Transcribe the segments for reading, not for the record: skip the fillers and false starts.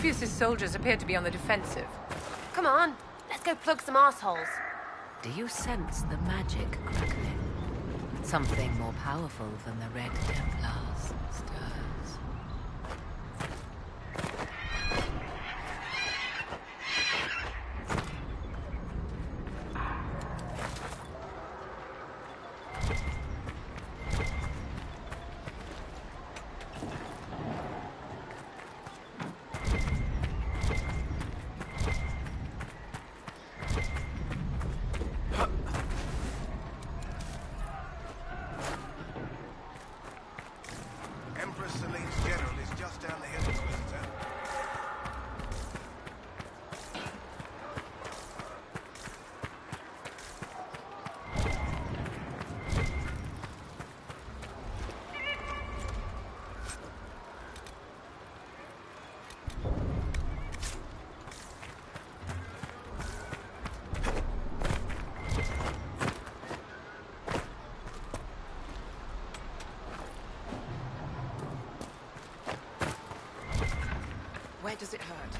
Orpheus's soldiers appear to be on the defensive. Come on, let's go plug some arseholes. Do you sense the magic crackling? Something more powerful than the Red Templars stirs. Where does it hurt?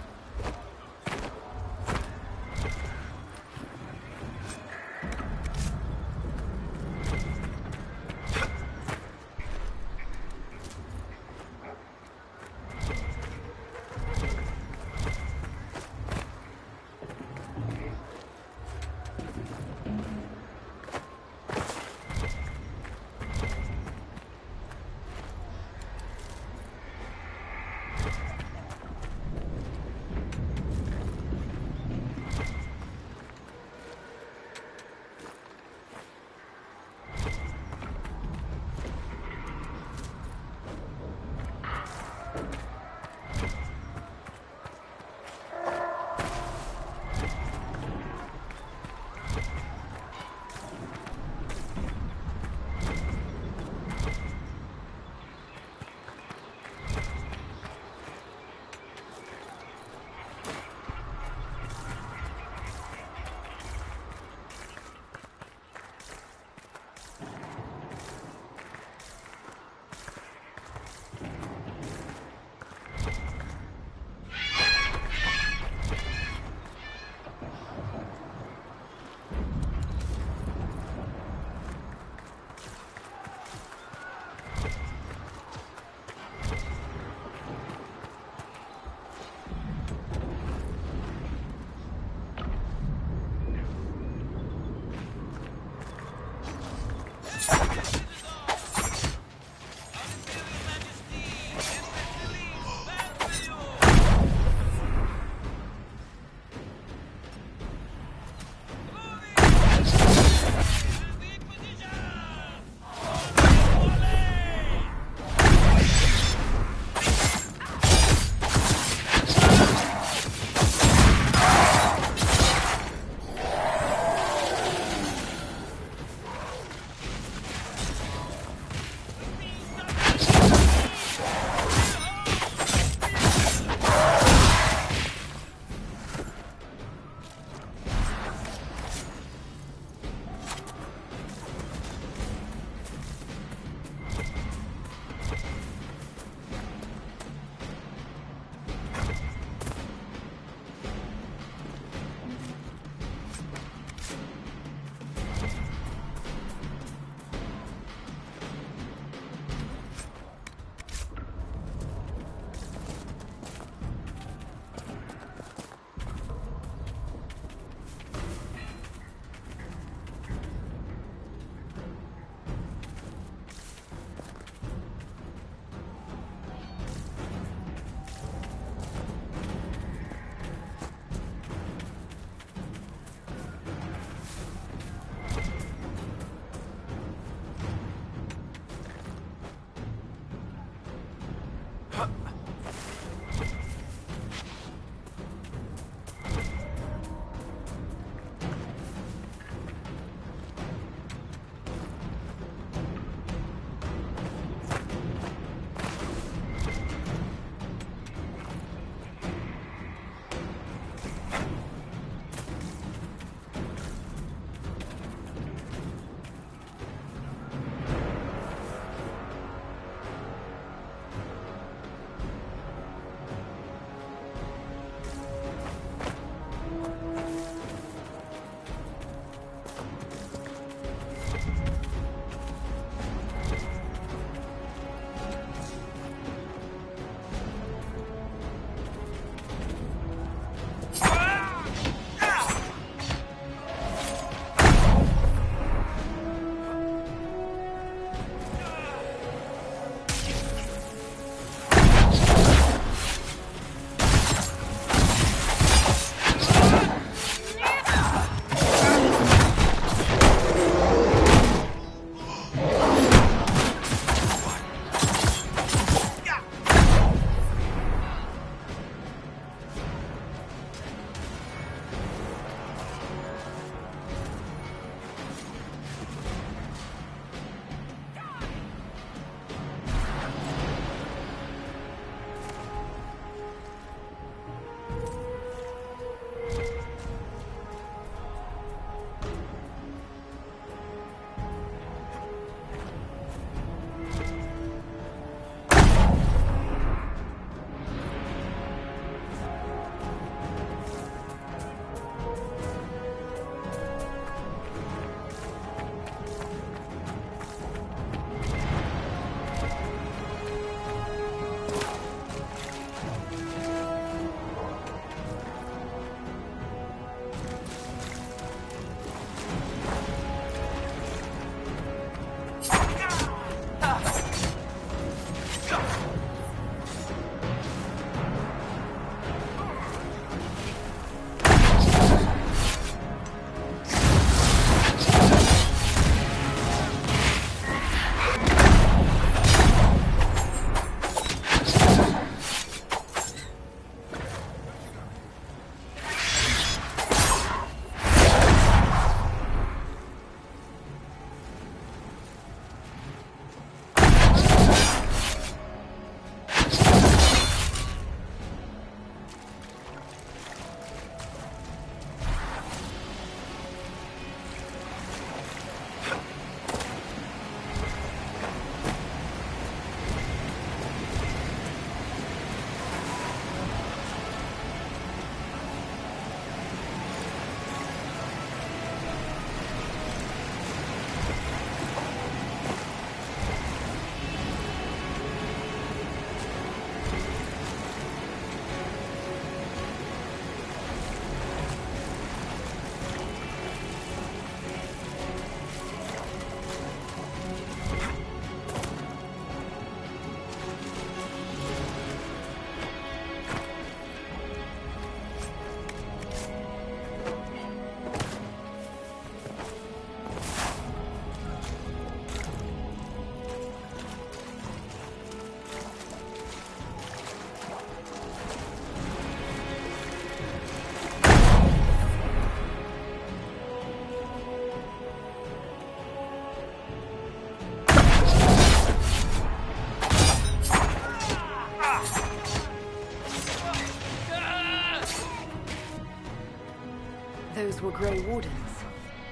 Those were Grey Wardens.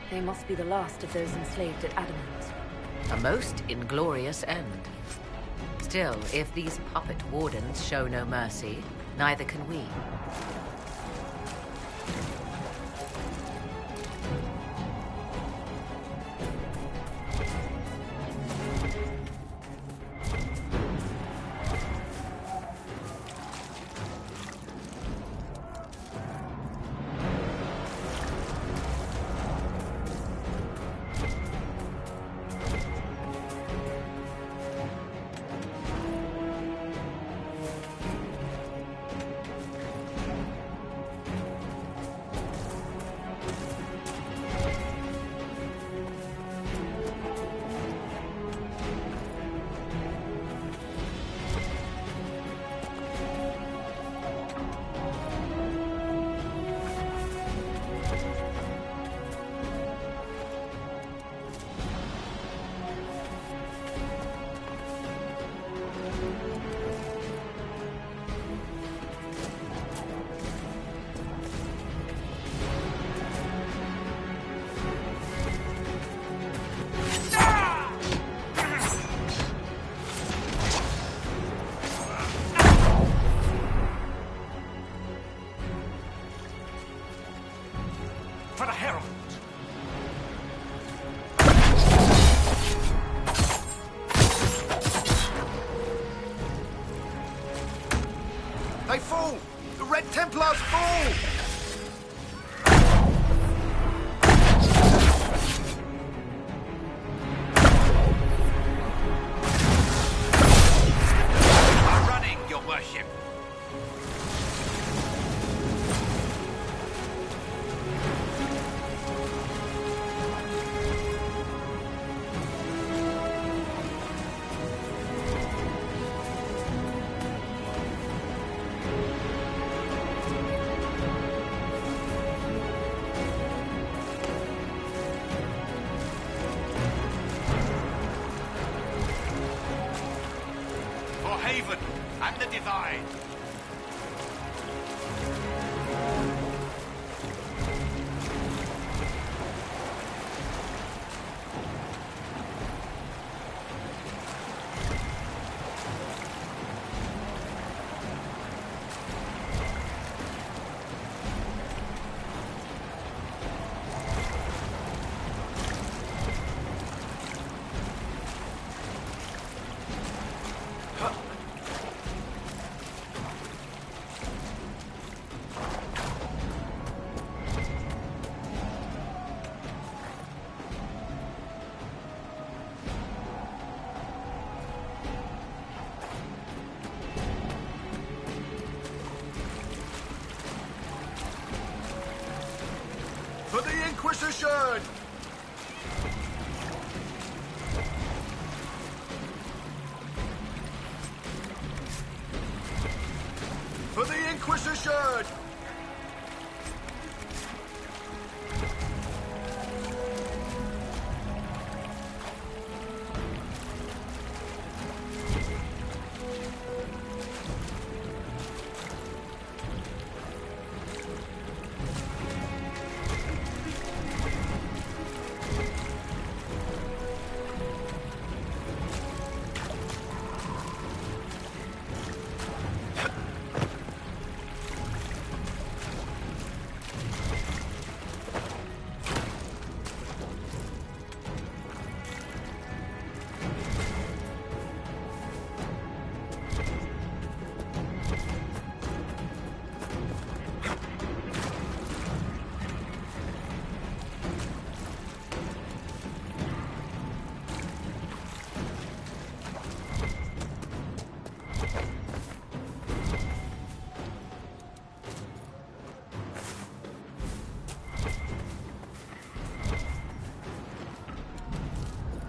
They must be the last of those enslaved at Adamant. A most inglorious end. Still, if these puppet wardens show no mercy, neither can we. For the Herald! They fall! The Red Templars fall! I'm running, your worship. For Haven and the Divide. For the Inquisition! For the Inquisition!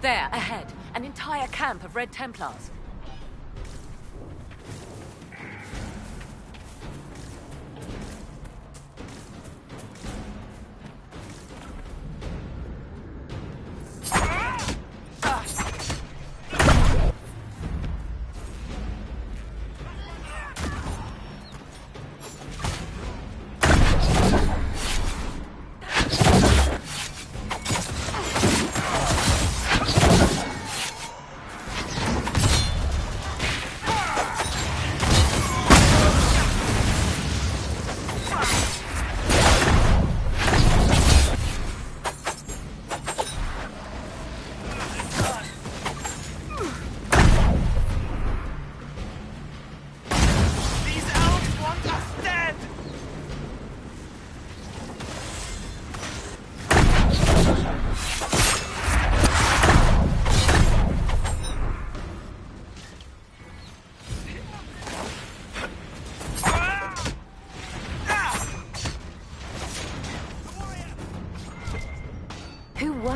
There, ahead. An entire camp of Red Templars.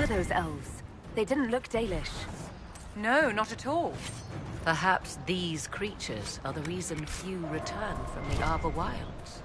those elves? They didn't look Dalish. No, not at all. Perhaps these creatures are the reason few return from the Arbor Wilds.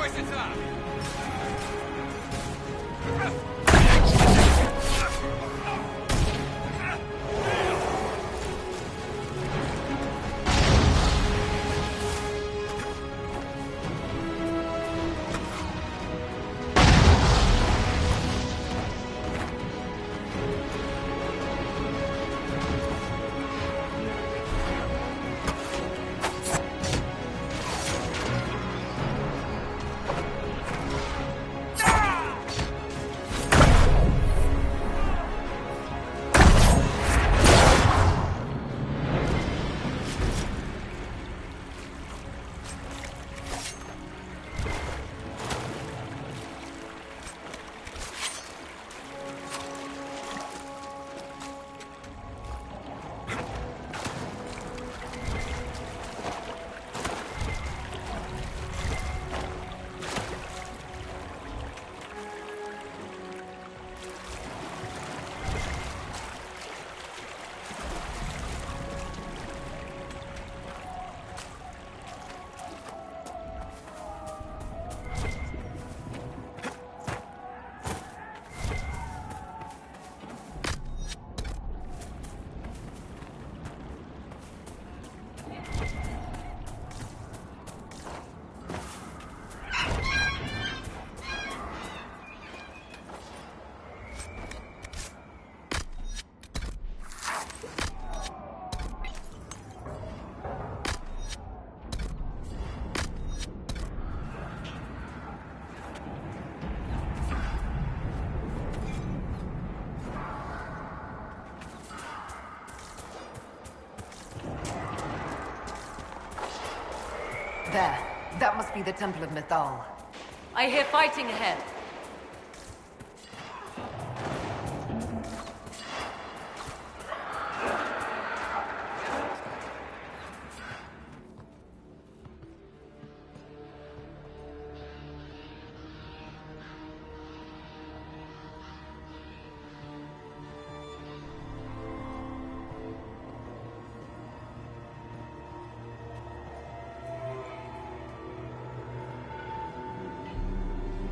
Inquisitor! There. That must be the Temple of Mythal. I hear fighting ahead.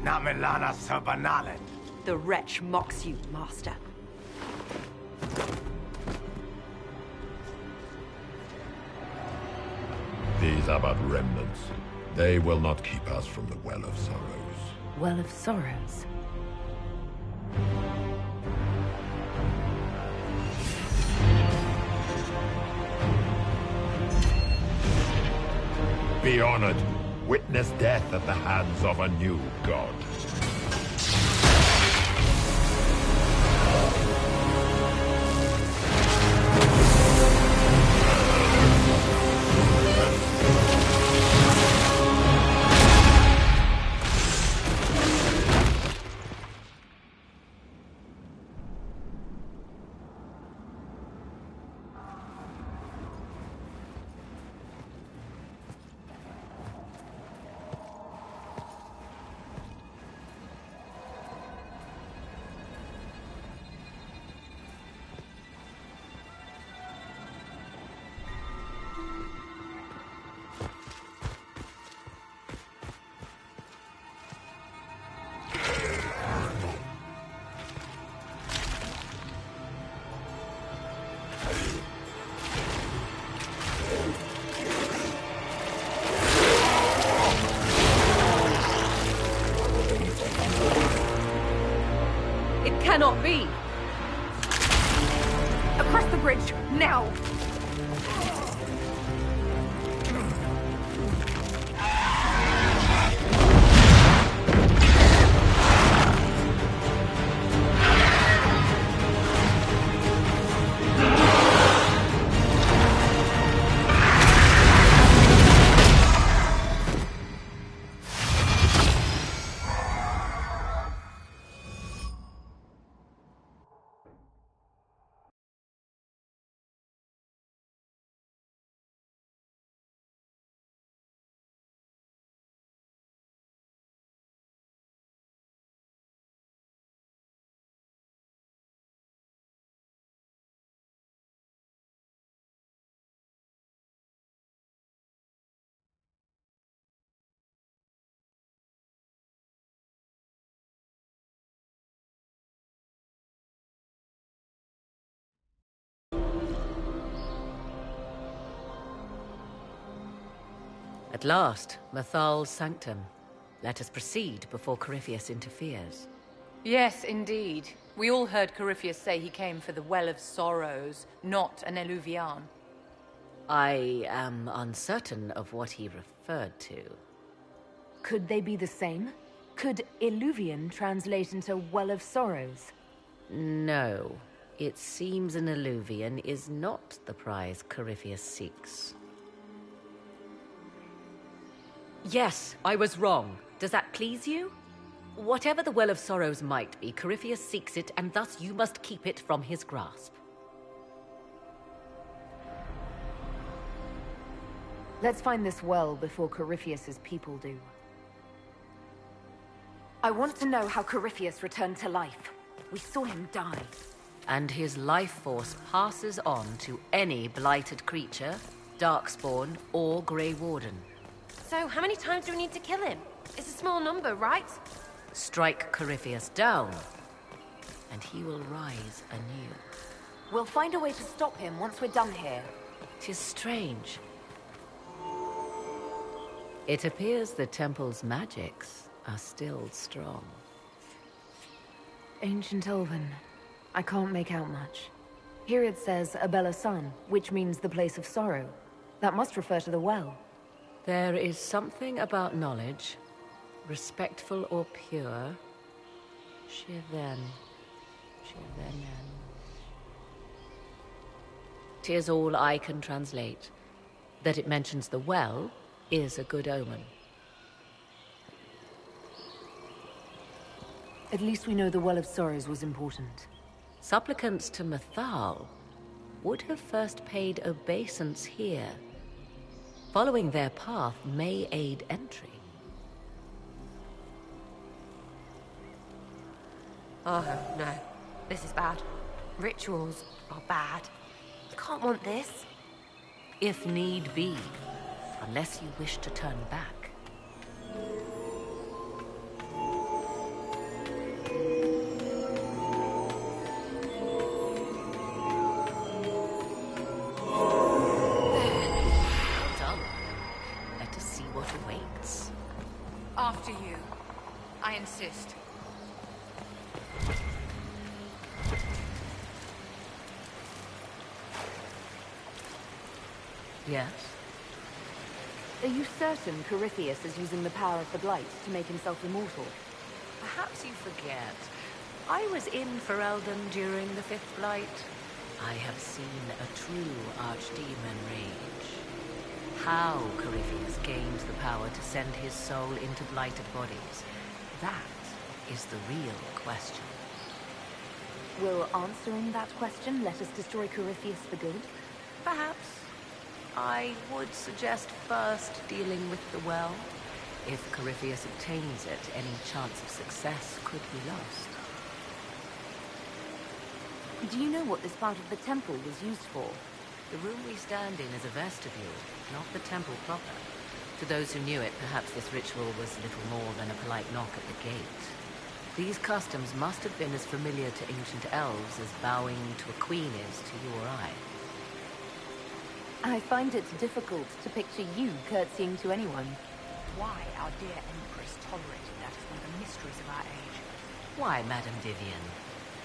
Namelana Sabanalet. The wretch mocks you, Master. These are but remnants. They will not keep us from the Well of Sorrows. Well of Sorrows. Be honored. Witness death at the hands of a new god. At last, Mathal's sanctum. Let us proceed before Corypheus interferes. Yes, indeed. We all heard Corypheus say he came for the Well of Sorrows, not an Eluvian. I am uncertain of what he referred to. Could they be the same? Could Illuvian translate into Well of Sorrows? No. It seems an Eluvian is not the prize Corypheus seeks. Yes, I was wrong. Does that please you? Whatever the Well of Sorrows might be, Corypheus seeks it, and thus you must keep it from his grasp. Let's find this well before Corypheus's people do. I want to know how Corypheus returned to life. We saw him die. And his life force passes on to any blighted creature, Darkspawn, or Grey Warden. So, how many times do we need to kill him? It's a small number, right? Strike Corypheus down, and he will rise anew. We'll find a way to stop him once we're done here. 'Tis strange. It appears the temple's magics are still strong. Ancient Elven. I can't make out much. Here it says Abella Sun, which means the place of sorrow. That must refer to the well. There is something about knowledge, respectful or pure. Shiven. 'Tis all I can translate. That it mentions the well is a good omen. At least we know the Well of Sorrows was important. Supplicants to Mathal would have first paid obeisance here. Following their path may aid entry. Oh, no. This is bad. Rituals are bad. You can't want this. If need be, unless you wish to turn back. Well done. Let us see what awaits. After you. I insist. Yes? Are you certain Corypheus is using the power of the Blight to make himself immortal? Perhaps you forget. I was in Ferelden during the Fifth Blight. I have seen a true archdemon rage. How Corypheus gained the power to send his soul into blighted bodies, that is the real question. Will answering that question let us destroy Corypheus for good? Perhaps. I would suggest first dealing with the well. If Corypheus obtains it, any chance of success could be lost. Do you know what this part of the temple was used for? The room we stand in is a vestibule, not the temple proper. To those who knew it, perhaps this ritual was little more than a polite knock at the gate. These customs must have been as familiar to ancient elves as bowing to a queen is to you or I. I find it difficult to picture you curtsying to anyone. Why our dear Empress tolerated that is one of the mysteries of our age. Why, Madame Vivian,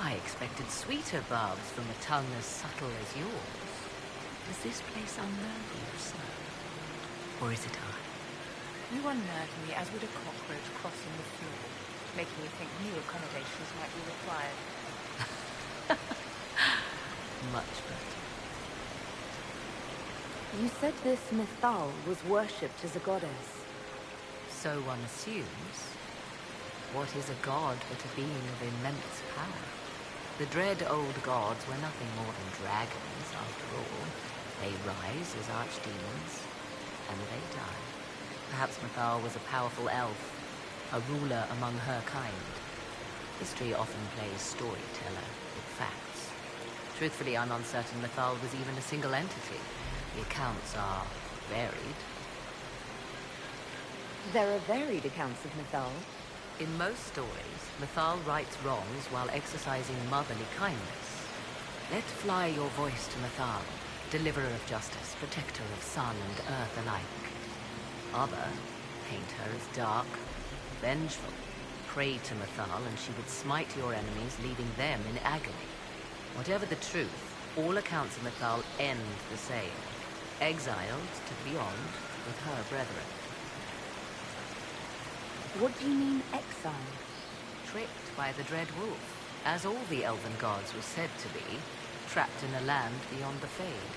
I expected sweeter barbs from a tongue as subtle as yours. Does this place unnerve you, sir? Or is it I? You unnerve me as would a cockroach crossing the floor, making me think new accommodations might be required. Much better. You said this Mythal was worshipped as a goddess. So one assumes. What is a god but a being of immense power? The dread old gods were nothing more than dragons, after all. They rise as archdemons, and they die. Perhaps Mythal was a powerful elf, a ruler among her kind. History often plays storyteller with facts. Truthfully, I'm uncertain Mythal was even a single entity. The accounts are varied. There are varied accounts of Mythal. In most stories, Mythal rights wrongs while exercising motherly kindness. Let fly your voice to Mythal, deliverer of justice, protector of sun and earth alike. Other paint her as dark, vengeful, prey to Mythal, and she would smite your enemies, leaving them in agony. Whatever the truth, all accounts of Mythal end the same. Exiled to beyond with her brethren. What do you mean, exile? Tricked by the Dread Wolf, as all the elven gods were said to be, trapped in a land beyond the Fade.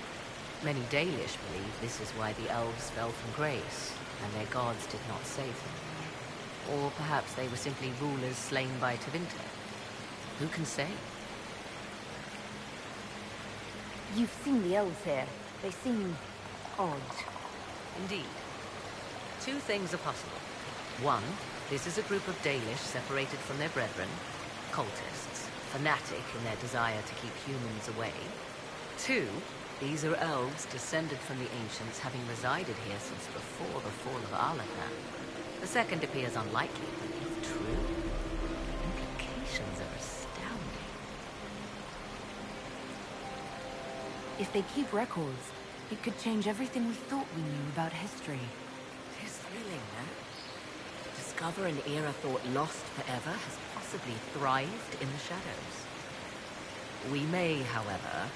Many Dalish believe this is why the elves fell from grace, and their gods did not save them. Or perhaps they were simply rulers slain by Tevinter. Who can say? You've seen the elves here. They seem odd. Indeed. Two things are possible. One, this is a group of Dalish separated from their brethren, cultists, fanatic in their desire to keep humans away. Two, these are elves descended from the ancients, having resided here since before the fall of Arlathan. The second appears unlikely, but if true, the implications are astounding. If they keep records, it could change everything we thought we knew about history. It is thrilling, no? To discover an era thought lost forever has possibly thrived in the shadows. We may, however,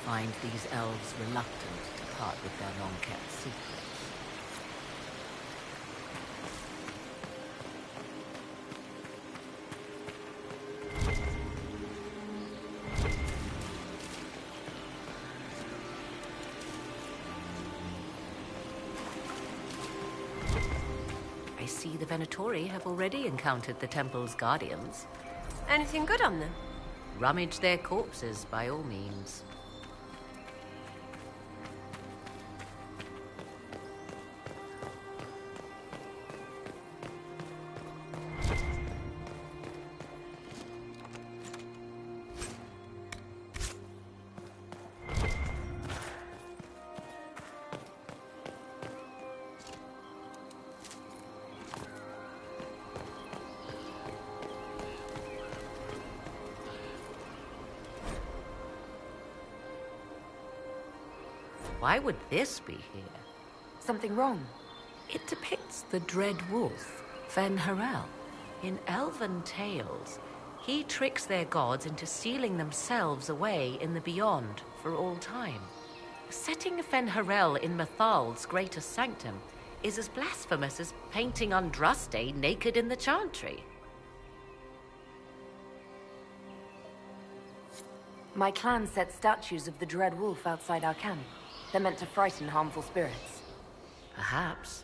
find these elves reluctant to part with their long-kept secrets. I see the Venatori have already encountered the temple's guardians. Anything good on them? Rummage their corpses, by all means. Why would this be here? Something wrong? It depicts the Dread Wolf, Vanlanthiriel. In elven tales, he tricks their gods into sealing themselves away in the beyond for all time. Setting Vanlanthiriel in Mythal's greatest sanctum is as blasphemous as painting Andraste naked in the chantry. My clan set statues of the Dread Wolf outside our camp. They're meant to frighten harmful spirits. Perhaps.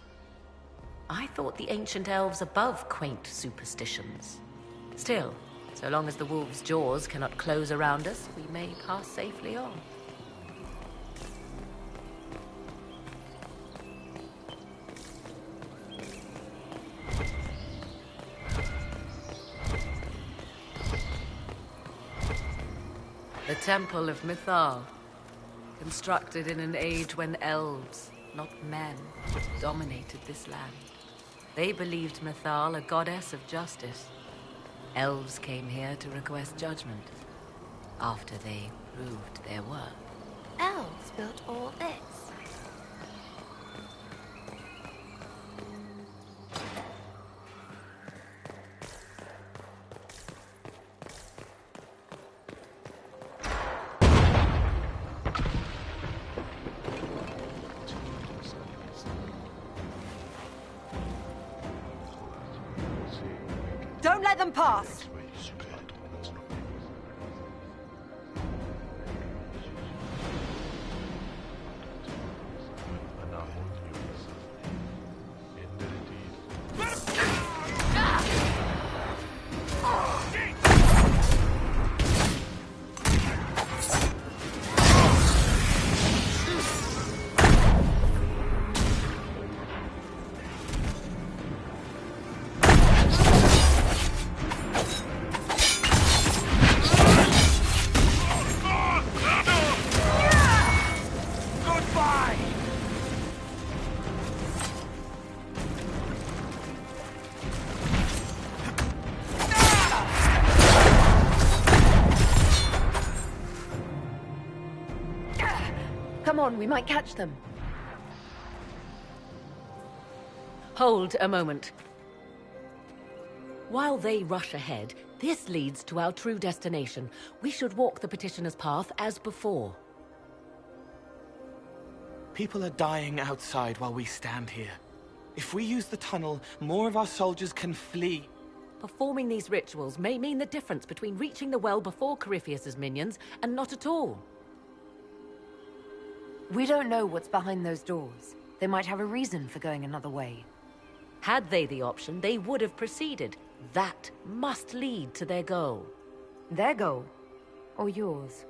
I thought the ancient elves above quaint superstitions. Still, so long as the wolf's jaws cannot close around us, we may pass safely on. The Temple of Mythal. Constructed in an age when elves, not men, dominated this land. They believed Mythal a goddess of justice. Elves came here to request judgment, after they proved their worth. Elves built all this. Don't let them pass! Come on, we might catch them. Hold a moment. While they rush ahead, this leads to our true destination. We should walk the petitioner's path as before. People are dying outside while we stand here. If we use the tunnel, more of our soldiers can flee. Performing these rituals may mean the difference between reaching the well before Corypheus's minions and not at all. We don't know what's behind those doors. They might have a reason for going another way. Had they the option, they would have proceeded. That must lead to their goal. Their goal? Or yours?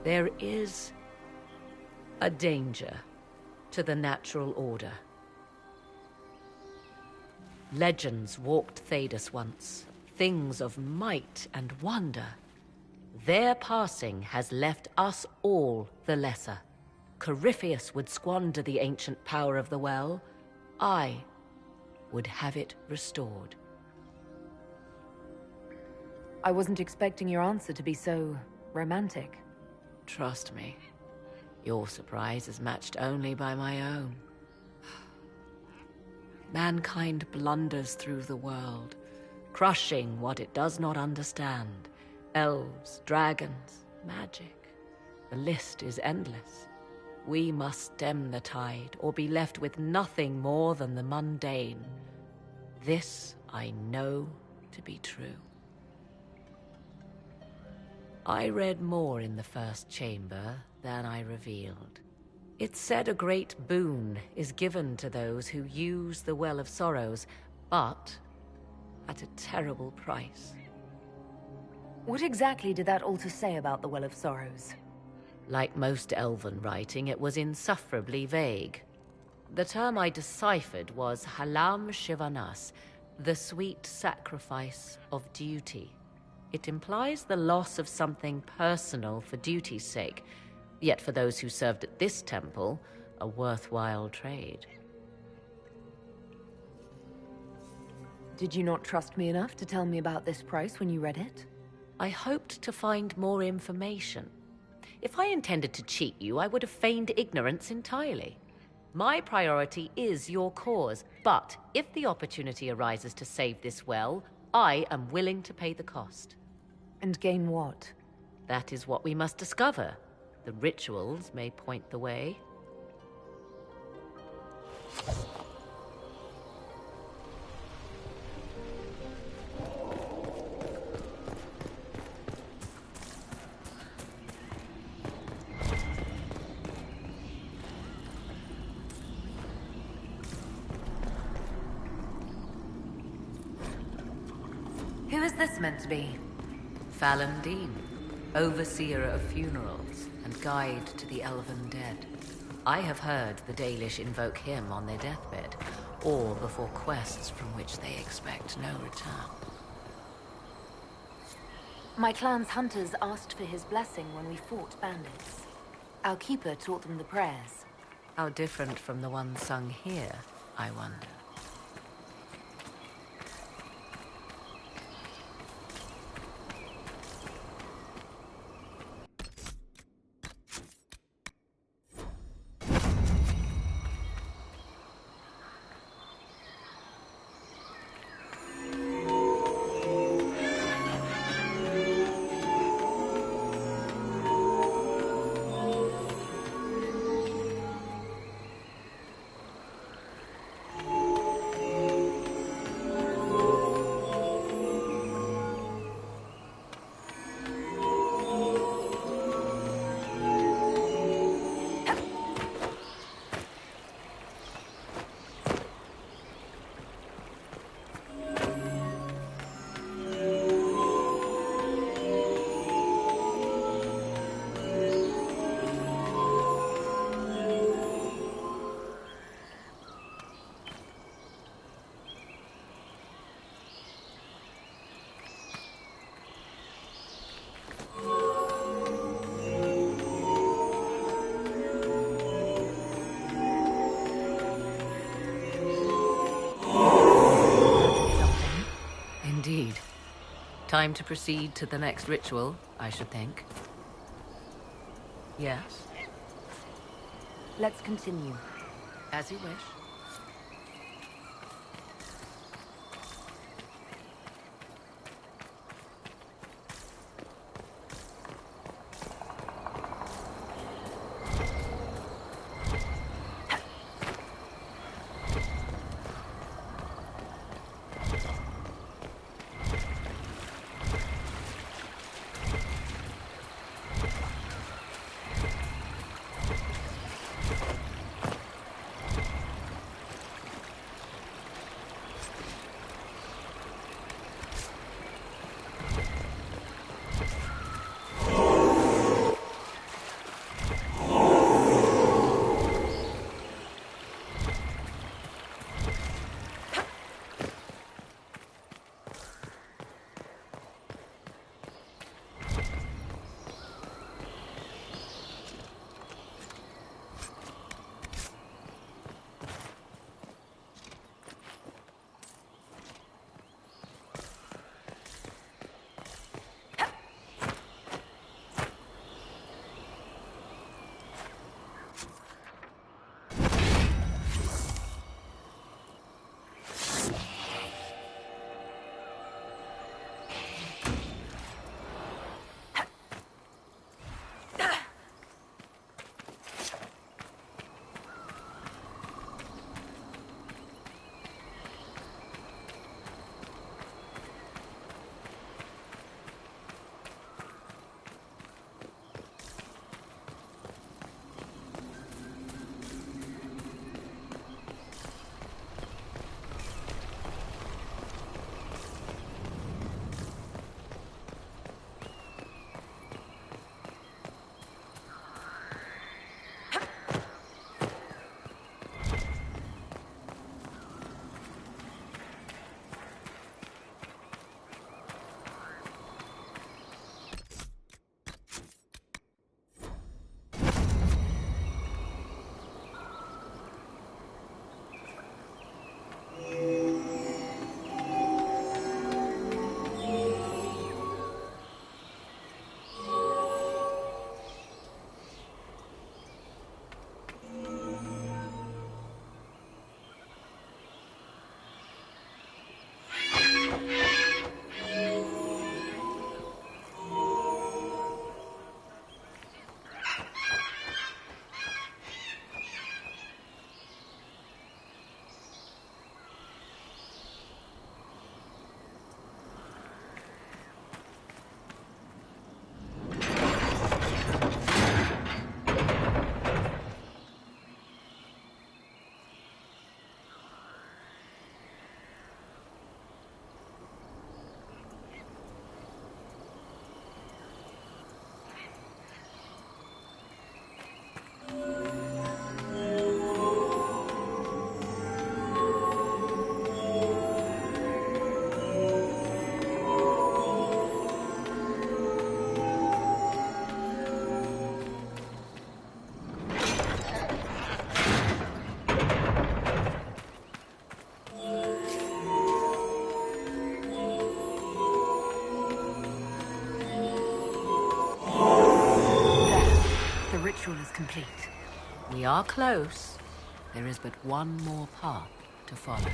There is a danger to the natural order. Legends walked Thedas once, things of might and wonder. Their passing has left us all the lesser. Corypheus would squander the ancient power of the well. I would have it restored. I wasn't expecting your answer to be so romantic. Trust me, your surprise is matched only by my own. Mankind blunders through the world, crushing what it does not understand. Elves, dragons, magic. The list is endless. We must stem the tide, or be left with nothing more than the mundane. This I know to be true. I read more in the first chamber than I revealed. It said a great boon is given to those who use the Well of Sorrows, but at a terrible price. What exactly did that altar say about the Well of Sorrows? Like most elven writing, it was insufferably vague. The term I deciphered was Halam Shivanas, the sweet sacrifice of duty. It implies the loss of something personal for duty's sake, yet for those who served at this temple, a worthwhile trade. Did you not trust me enough to tell me about this price when you read it? I hoped to find more information. If I intended to cheat you, I would have feigned ignorance entirely. My priority is your cause, but if the opportunity arises to save this well, I am willing to pay the cost. And gain what? That is what we must discover. The rituals may point the way. Who is this meant to be? Fallandine, overseer of funerals and guide to the elven dead. I have heard the Dalish invoke him on their deathbed, or before quests from which they expect no return. My clan's hunters asked for his blessing when we fought bandits. Our keeper taught them the prayers. How different from the ones sung here, I wonder. Indeed. Time to proceed to the next ritual, I should think. Yes? Let's continue. As you wish. ritual is complete. We are close. There is but one more path to follow.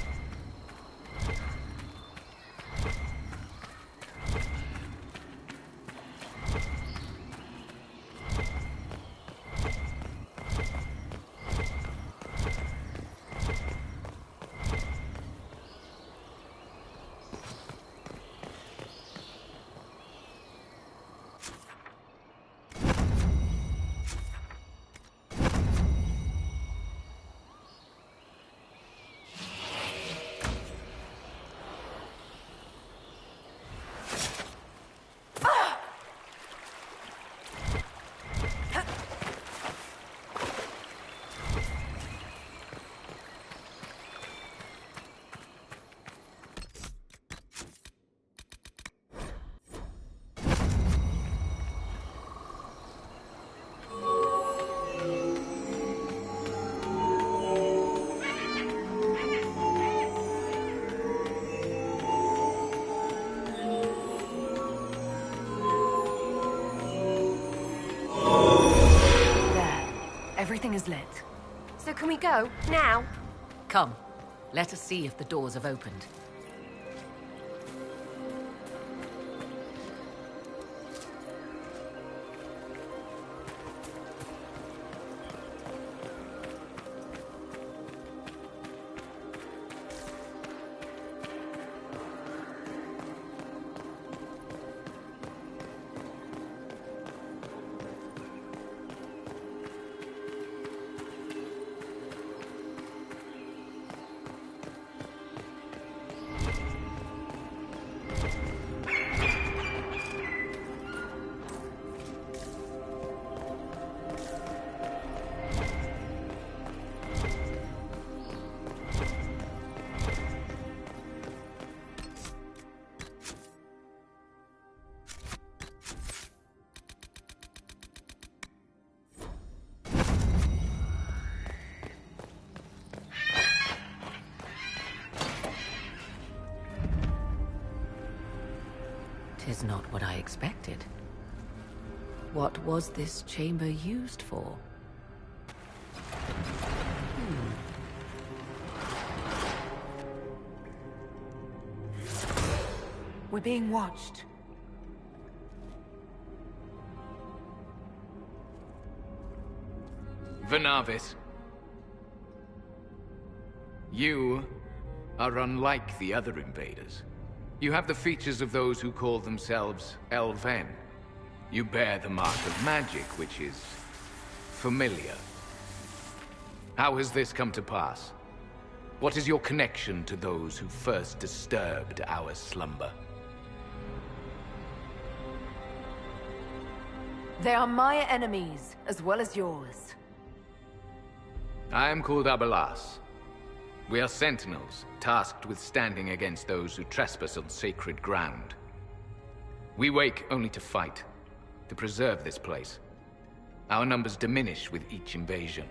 Everything is lit. So can we go? Now? Come, let us see if the doors have opened. Tis not what I expected. What was this chamber used for? We're being watched. Vanlanthiriel. You are unlike the other invaders. You have the features of those who call themselves Elven. You bear the mark of magic, which is familiar. How has this come to pass? What is your connection to those who first disturbed our slumber? They are my enemies, as well as yours. I am called Abelas. We are sentinels, tasked with standing against those who trespass on sacred ground. We wake only to fight, to preserve this place. Our numbers diminish with each invasion.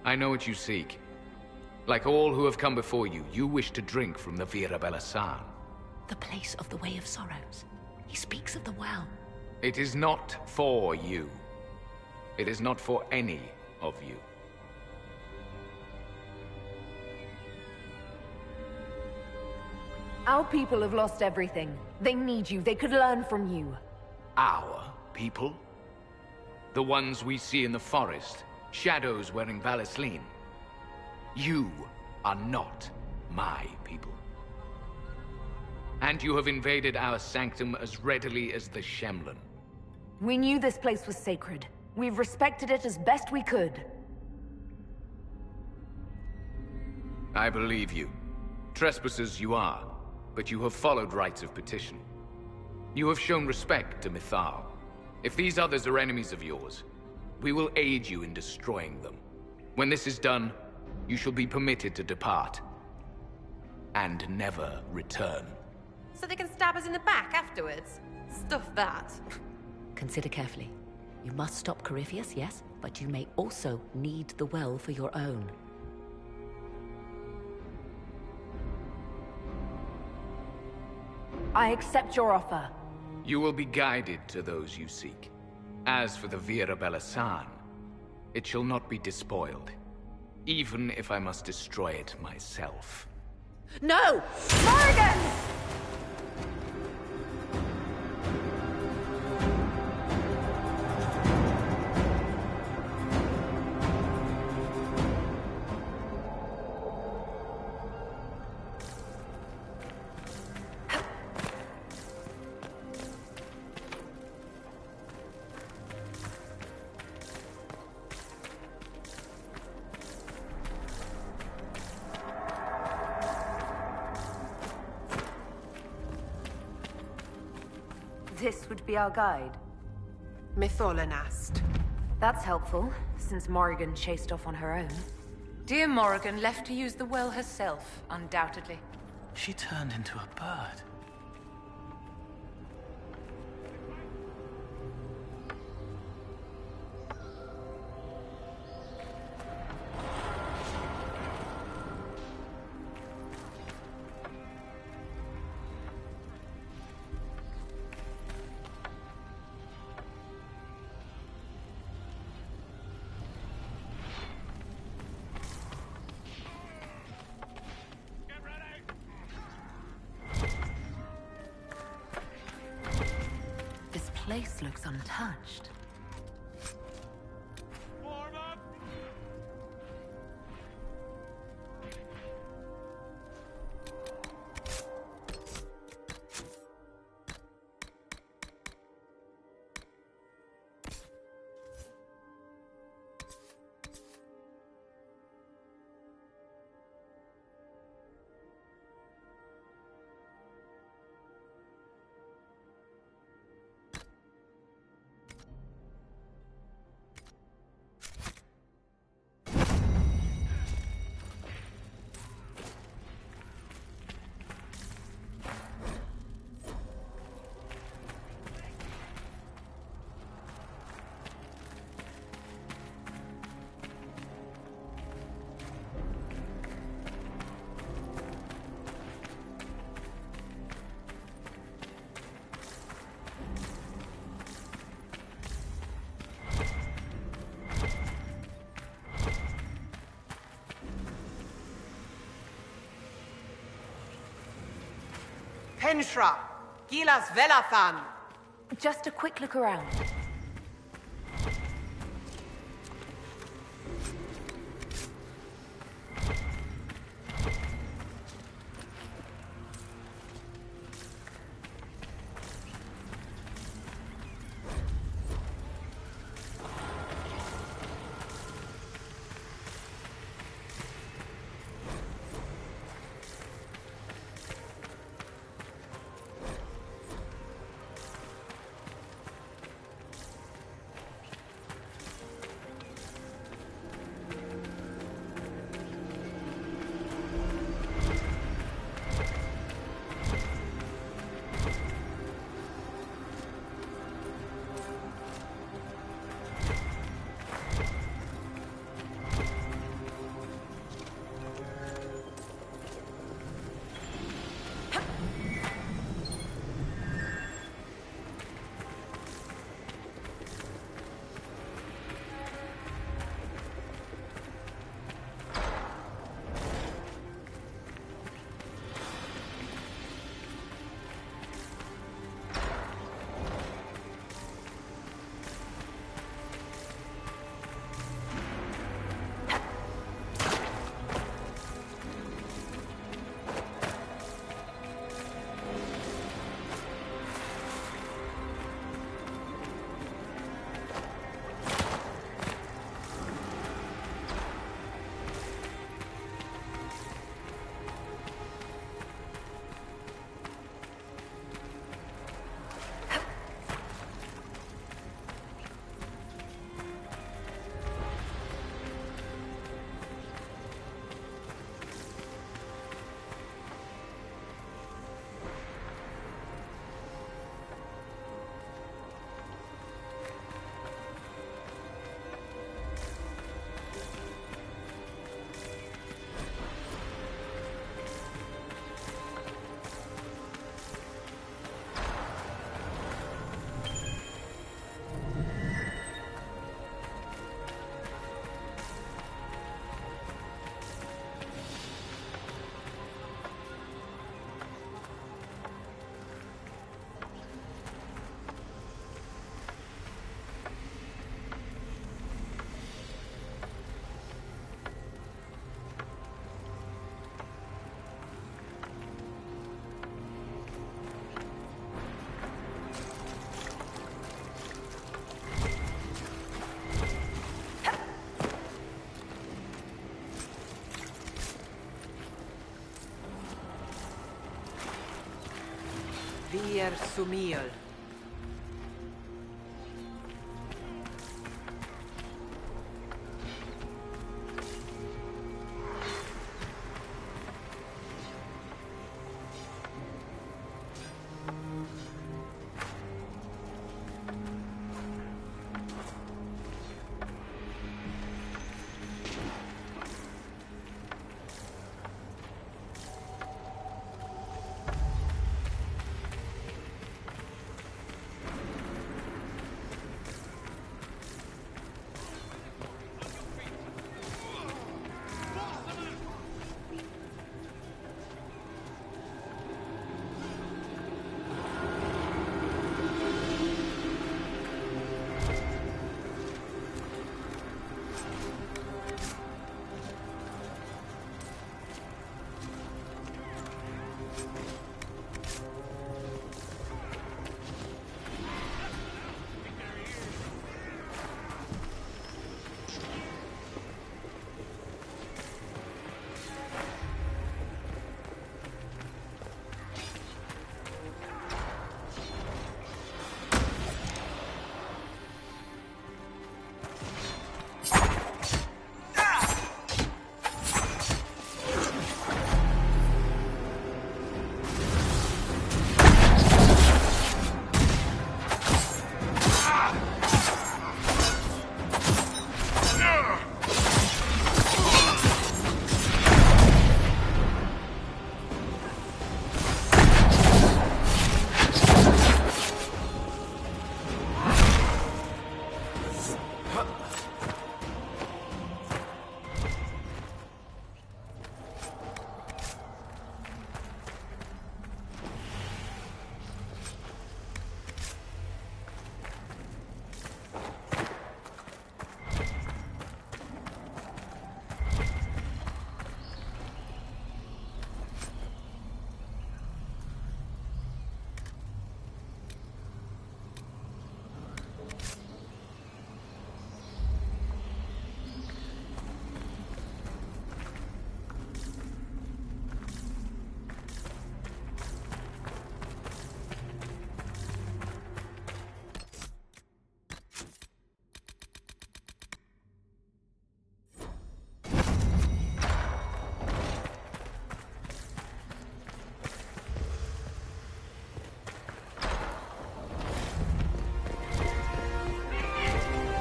I know what you seek. Like all who have come before you, you wish to drink from the Vira Belasan. The place of the Way of Sorrows. He speaks of the well. It is not for you. It is not for any of you. Our people have lost everything. They need you. They could learn from you. Our people? The ones we see in the forest, shadows wearing Valisleen. You are not my people. And you have invaded our sanctum as readily as the Shemlin. We knew this place was sacred. We've respected it as best we could. I believe you. Trespassers you are, but you have followed rites of petition. You have shown respect to Mythal. If these others are enemies of yours, we will aid you in destroying them. When this is done, you shall be permitted to depart. And never return. So they can stab us in the back afterwards? Stuff that. Consider carefully. You must stop Corypheus, yes, but you may also need the well for your own. I accept your offer. You will be guided to those you seek. As for the Vira Belasan, it shall not be despoiled, even if I must destroy it myself. No! Morrigan! This would be our guide. Mytholanast. That's helpful, since Morrigan chased off on her own. Dear Morrigan left to use the well herself, undoubtedly. She turned into a bird. place looks untouched. Penshra, Gilas Velathan. Just a quick look around. Vir Sumiel.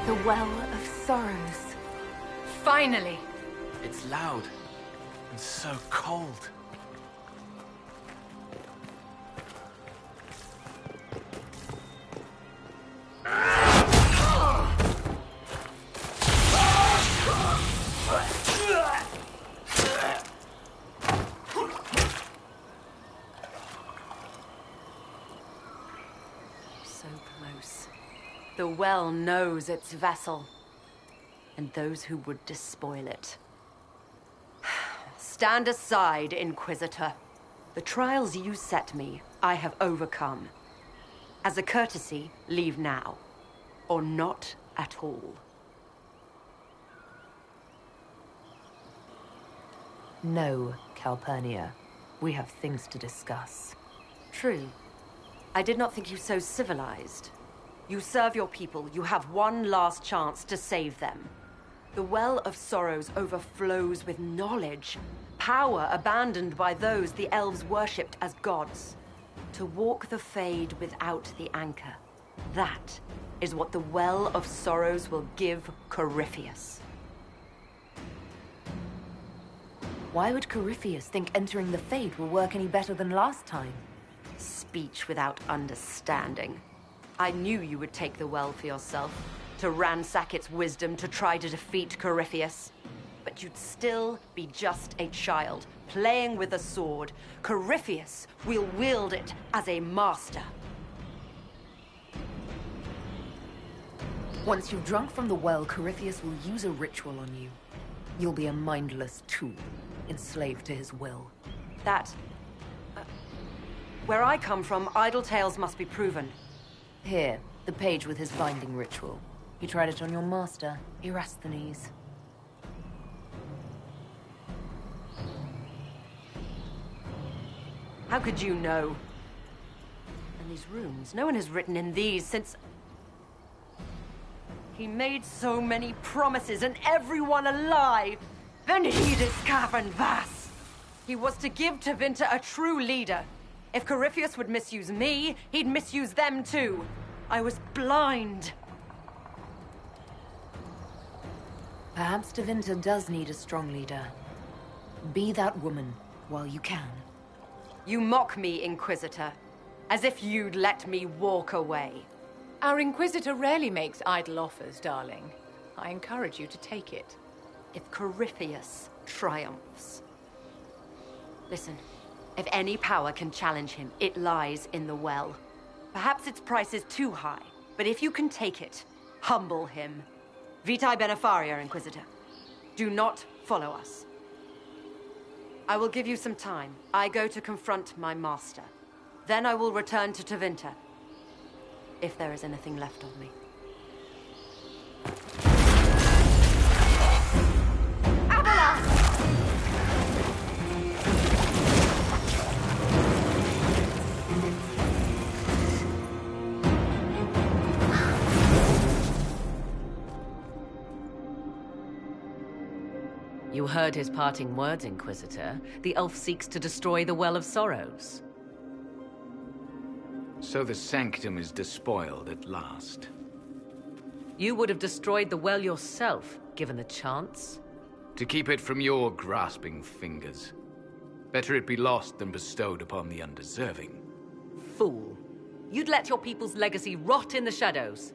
The Well of Sorrows. Finally! It's loud and so cold. So close. The Well knows its vessel, and those who would despoil it. Stand aside, Inquisitor. The trials you set me, I have overcome. As a courtesy, leave now. Or not at all. No, Calpurnia. We have things to discuss. True. I did not think you so civilized. You serve your people. You have one last chance to save them. The Well of Sorrows overflows with knowledge. Power abandoned by those the elves worshipped as gods. To walk the Fade without the anchor. That is what the Well of Sorrows will give Corypheus. Why would Corypheus think entering the Fade will work any better than last time? Speech without understanding. I knew you would take the Well for yourself, to ransack its wisdom to try to defeat Corypheus. But you'd still be just a child, playing with a sword. Corypheus will wield it as a master. Once you've drunk from the well, Corypheus will use a ritual on you. You'll be a mindless tool, enslaved to his will. Where I come from, idle tales must be proven. Here, the page with his binding ritual. You tried it on your master, Erasthenes. How could you know? And these runes, no one has written in these since... He made so many promises, and everyone alive! Venhidus Cavern Vas! He was to give Tevinter a true leader. If Corypheus would misuse me, he'd misuse them too. I was blind. Perhaps Tevinter does need a strong leader. Be that woman while you can. You mock me, Inquisitor, as if you'd let me walk away. Our Inquisitor rarely makes idle offers, darling. I encourage you to take it. If Corypheus triumphs. Listen, if any power can challenge him, it lies in the well. Perhaps its price is too high, but if you can take it, humble him. Vitae Benefaria, Inquisitor. Do not follow us. I will give you some time. I go to confront my master. Then I will return to Tevinter. If there is anything left of me. You heard his parting words, Inquisitor. The elf seeks to destroy the Well of Sorrows. So the Sanctum is despoiled at last. You would have destroyed the well yourself, given the chance. To keep it from your grasping fingers. Better it be lost than bestowed upon the undeserving. Fool. You'd let your people's legacy rot in the shadows.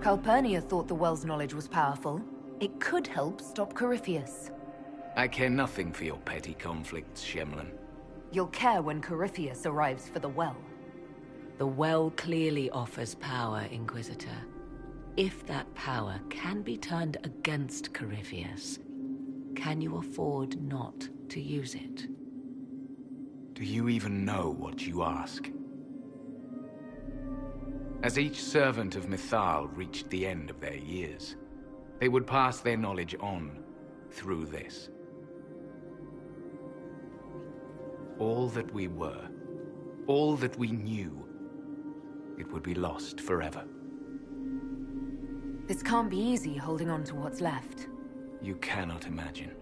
Calpurnia thought the well's knowledge was powerful. It could help stop Corypheus. I care nothing for your petty conflicts, Shemlin. You'll care when Corypheus arrives for the well. The well clearly offers power, Inquisitor. If that power can be turned against Corypheus, can you afford not to use it? Do you even know what you ask? As each servant of Mythal reached the end of their years, they would pass their knowledge on through this. All that we were, all that we knew, it would be lost forever. This can't be easy, holding on to what's left. You cannot imagine.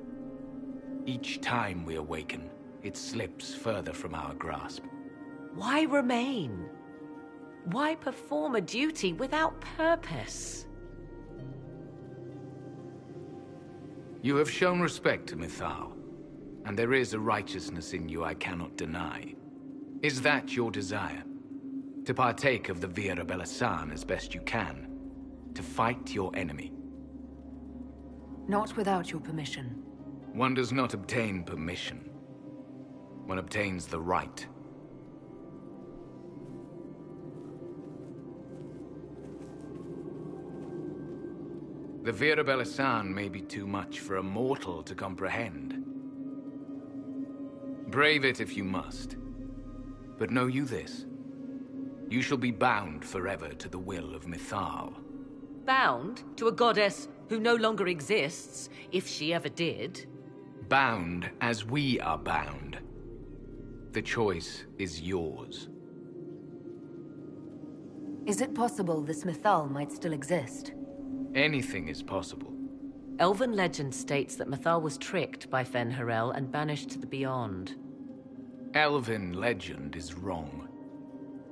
Each time we awaken, it slips further from our grasp. Why remain? Why perform a duty without purpose? You have shown respect to Mythal, and there is a righteousness in you I cannot deny. Is that your desire? To partake of the Vira Belasan as best you can? To fight your enemy? Not without your permission. One does not obtain permission. One obtains the right. The Vira Belasan may be too much for a mortal to comprehend. Brave it if you must. But know you this. You shall be bound forever to the will of Mythal. Bound to a goddess who no longer exists, if she ever did. Bound as we are bound. The choice is yours. Is it possible this Mythal might still exist? Anything is possible. Elven legend states that Mythal was tricked by Vanlanthiriel and banished to the Beyond. Elven legend is wrong.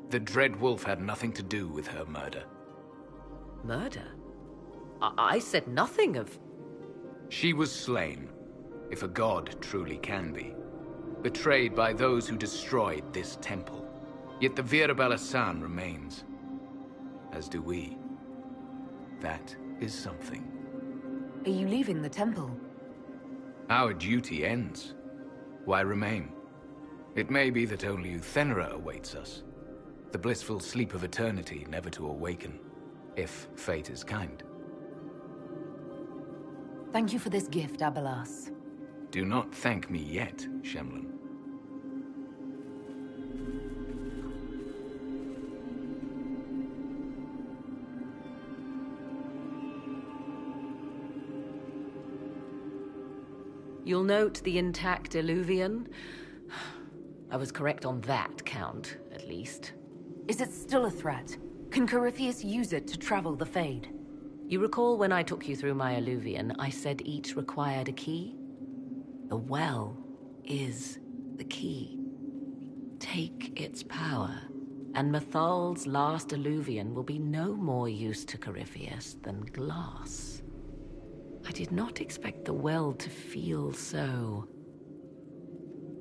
The Dread Wolf had nothing to do with her murder. Murder? I said nothing of... She was slain, if a god truly can be. Betrayed by those who destroyed this temple. Yet the Vira Belasan remains. As do we. That is something. Are you leaving the temple? Our duty ends. Why remain? It may be that only Uthenera awaits us. The blissful sleep of eternity, never to awaken, if fate is kind. Thank you for this gift, Abelas. Do not thank me yet, Shemlin. You'll note the intact Illuvian. I was correct on that count, at least. Is it still a threat? Can Corypheus use it to travel the Fade? You recall when I took you through my Illuvian, I said each required a key? The well is the key. Take its power, and Mythal's last Illuvian will be no more use to Corypheus than glass. I did not expect the well to feel so...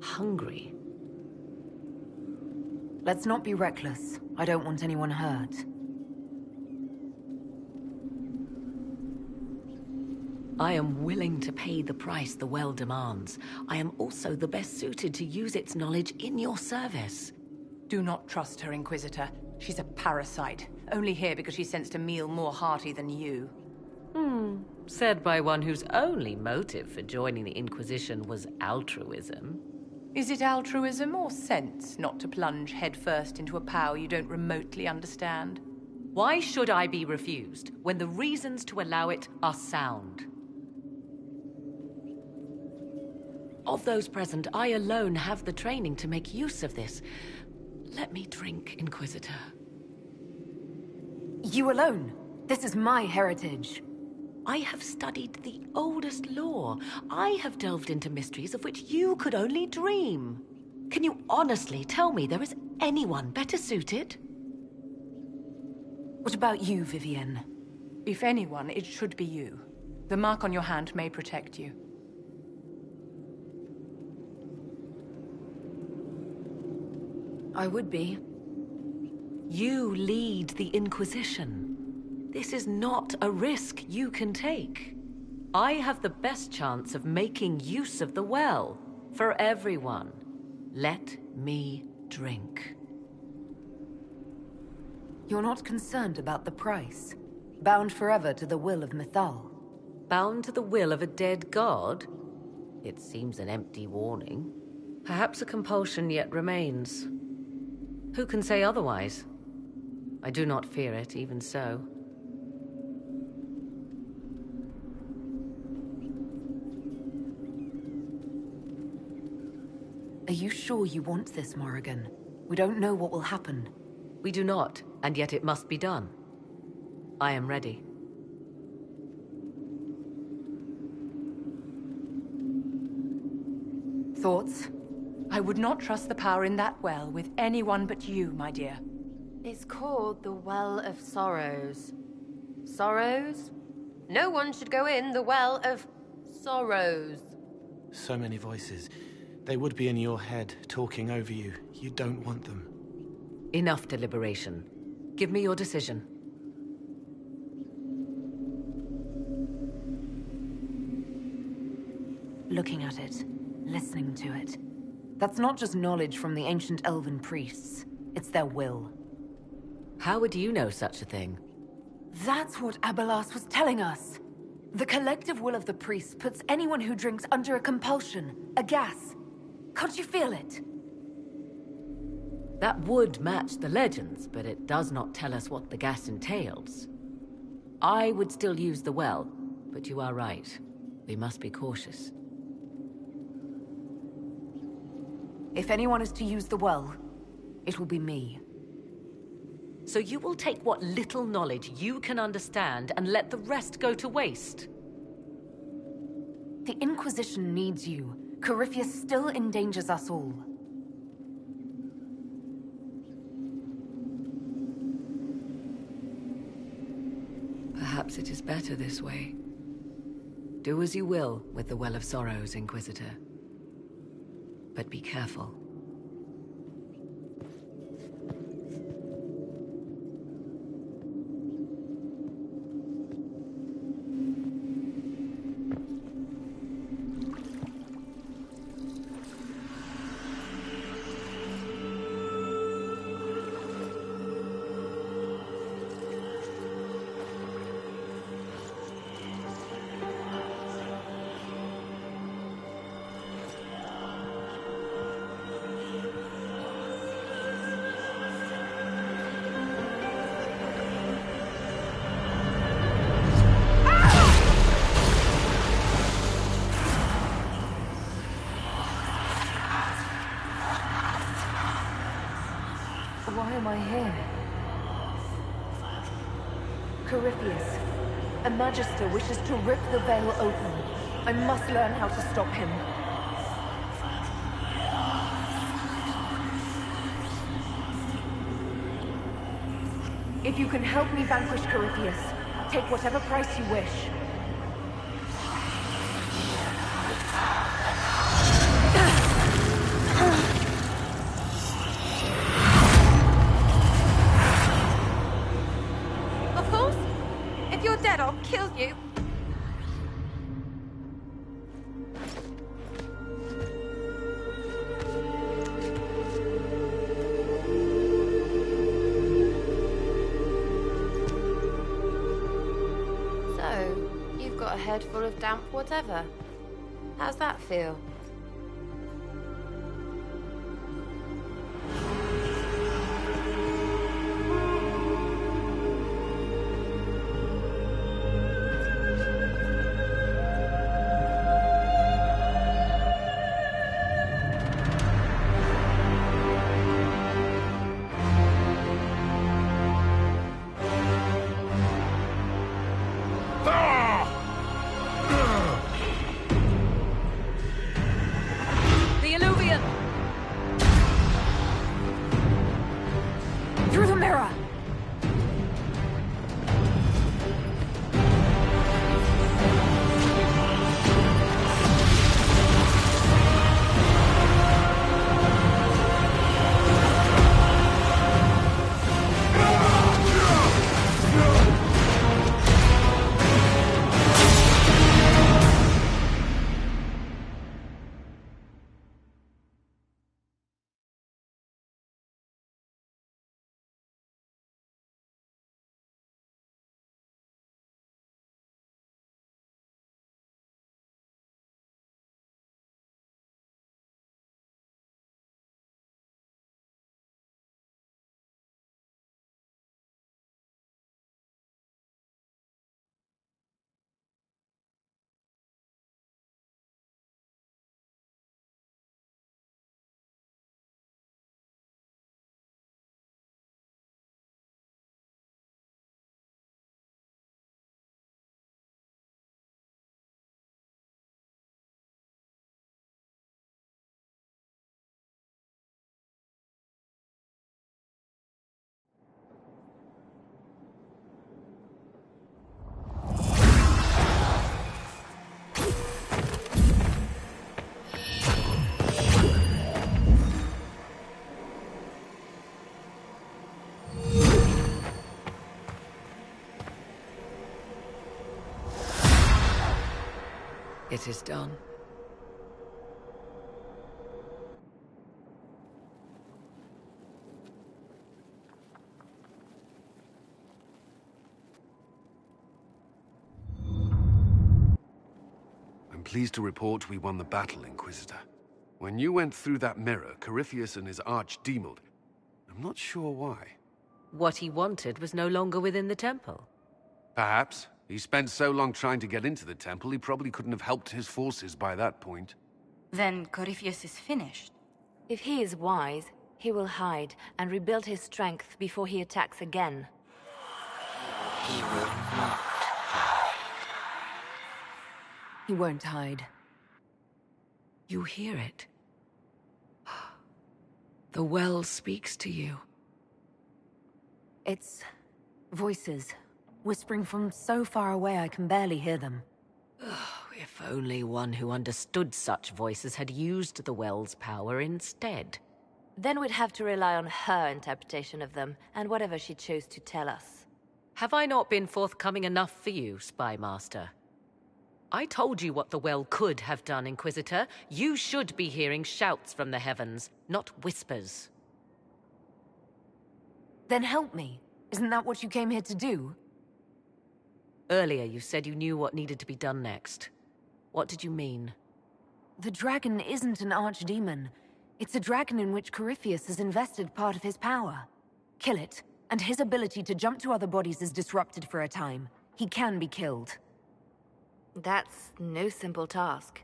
hungry. Let's not be reckless. I don't want anyone hurt. I am willing to pay the price the well demands. I am also the best suited to use its knowledge in your service. Do not trust her, Inquisitor. She's a parasite. Only here because she sensed a meal more hearty than you. Said by one whose only motive for joining the Inquisition was altruism. Is it altruism or sense not to plunge headfirst into a power you don't remotely understand? Why should I be refused when the reasons to allow it are sound? Of those present, I alone have the training to make use of this. Let me drink, Inquisitor. You alone? This is my heritage. I have studied the oldest lore. I have delved into mysteries of which you could only dream. Can you honestly tell me there is anyone better suited? What about you, Vivienne? If anyone, it should be you. The mark on your hand may protect you. I would be. You lead the Inquisition. This is not a risk you can take. I have the best chance of making use of the well for everyone. Let me drink. You're not concerned about the price? Bound forever to the will of Mythal? Bound to the will of a dead god? It seems an empty warning. Perhaps a compulsion yet remains. Who can say otherwise? I do not fear it, even so. Are you sure you want this, Morrigan? We don't know what will happen. We do not, and yet it must be done. I am ready. Thoughts? I would not trust the power in that well with anyone but you, my dear. It's called the Well of Sorrows. Sorrows? No one should go in the Well of Sorrows. So many voices. They would be in your head, talking over you. You don't want them. Enough deliberation. Give me your decision. Looking at it, listening to it. That's not just knowledge from the ancient elven priests. It's their will. How would you know such a thing? That's what Abelas was telling us. The collective will of the priests puts anyone who drinks under a compulsion, a gas. Can't you feel it? That would match the legends, but it does not tell us what the gas entails. I would still use the well, but you are right. We must be cautious. If anyone is to use the well, it will be me. So you will take what little knowledge you can understand and let the rest go to waste? The Inquisition needs you. Corypheus still endangers us all. Perhaps it is better this way. Do as you will with the Well of Sorrows, Inquisitor. But be careful. Why am I here? Corypheus, a Magister wishes to rip the veil open. I must learn how to stop him. If you can help me vanquish Corypheus, take whatever price you wish. Of course. If you're dead, I'll kill you. So, you've got a head full of damp whatever. How's that feel? It is done. I'm pleased to report we won the battle, Inquisitor. When you went through that mirror, Corypheus and his archdemon, I'm not sure why. What he wanted was no longer within the temple. Perhaps. He spent so long trying to get into the temple, he probably couldn't have helped his forces by that point. Then Corypheus is finished. If he is wise, he will hide and rebuild his strength before he attacks again. He will not hide. He won't hide. You hear it? The well speaks to you. It's voices, whispering from so far away I can barely hear them. If only one who understood such voices had used the well's power instead. Then we'd have to rely on her interpretation of them, and whatever she chose to tell us. Have I not been forthcoming enough for you, Spy Master? I told you what the well could have done, Inquisitor. You should be hearing shouts from the heavens, not whispers. Then help me. Isn't that what you came here to do? Earlier you said you knew what needed to be done next. What did you mean? The dragon isn't an archdemon. It's a dragon in which Corypheus has invested part of his power. Kill it, and his ability to jump to other bodies is disrupted for a time. He can be killed. That's no simple task.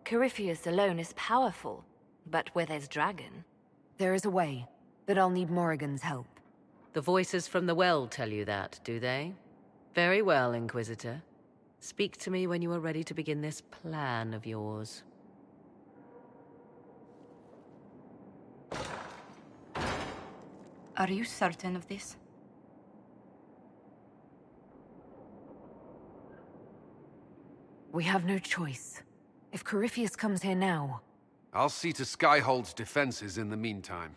Corypheus alone is powerful, but where there's dragon... There is a way, but I'll need Morrigan's help. The voices from the well tell you that, do they? Very well, Inquisitor. Speak to me when you are ready to begin this plan of yours. Are you certain of this? We have no choice. If Corypheus comes here now... I'll see to Skyhold's defenses in the meantime.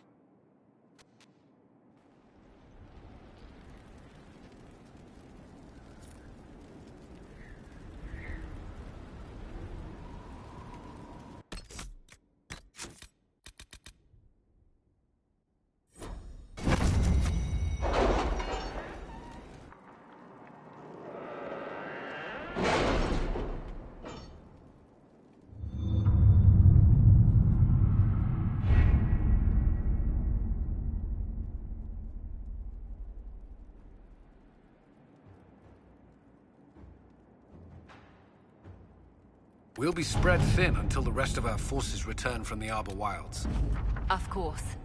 We'll be spread thin until the rest of our forces return from the Arbor Wilds. Of course.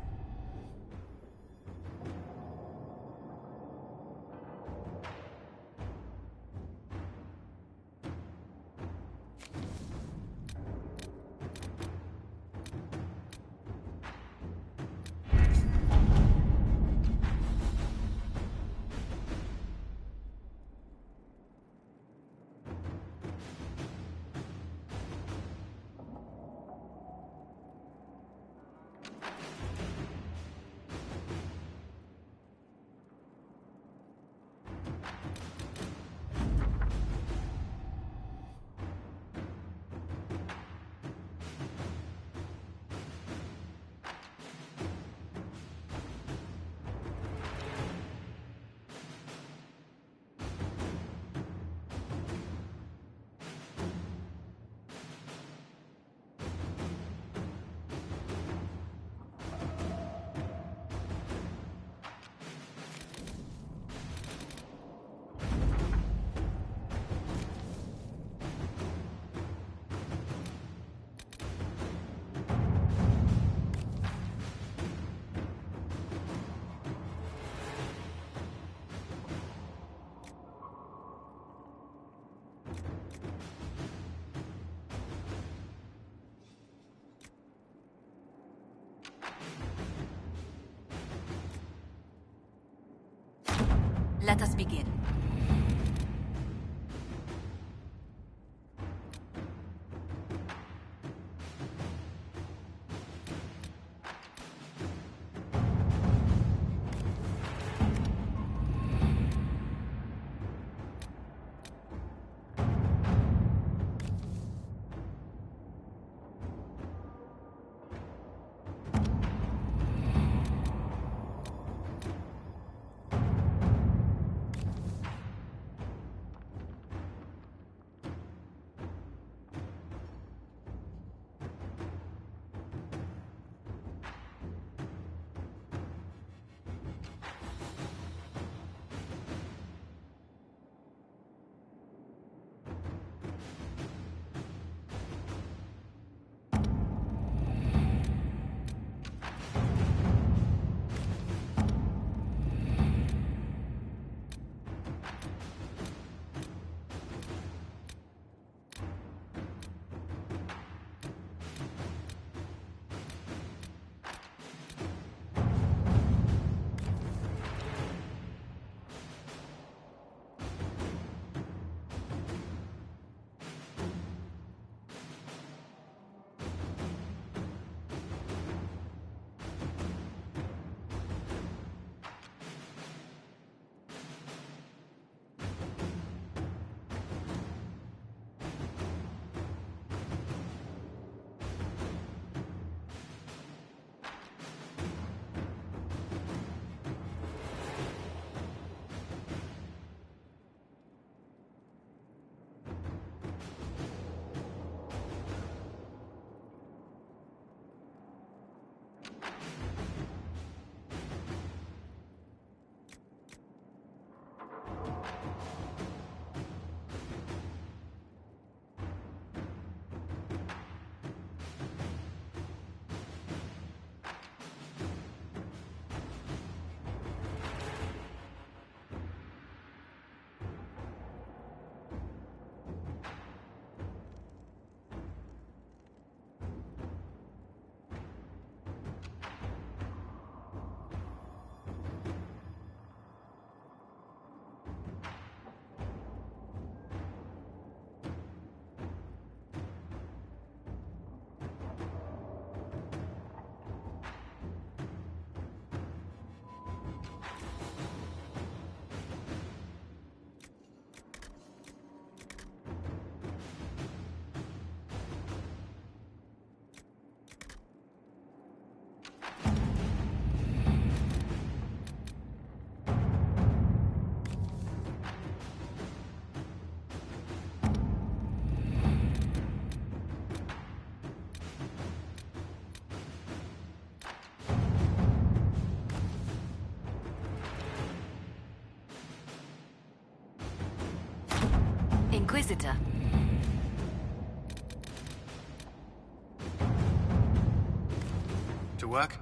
Let us begin. Inquisitor. To work?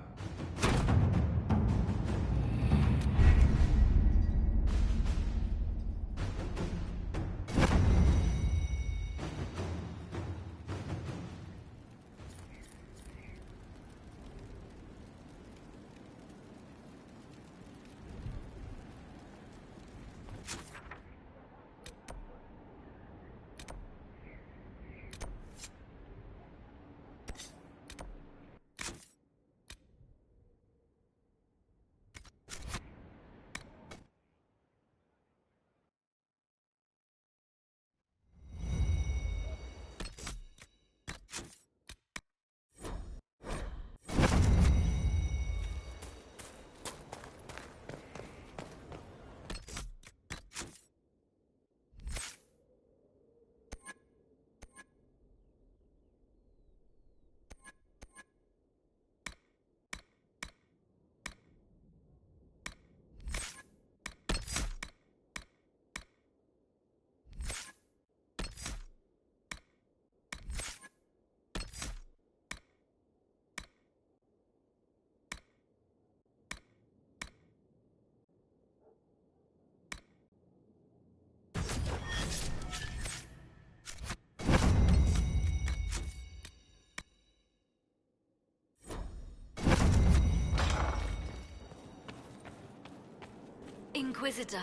Inquisitor,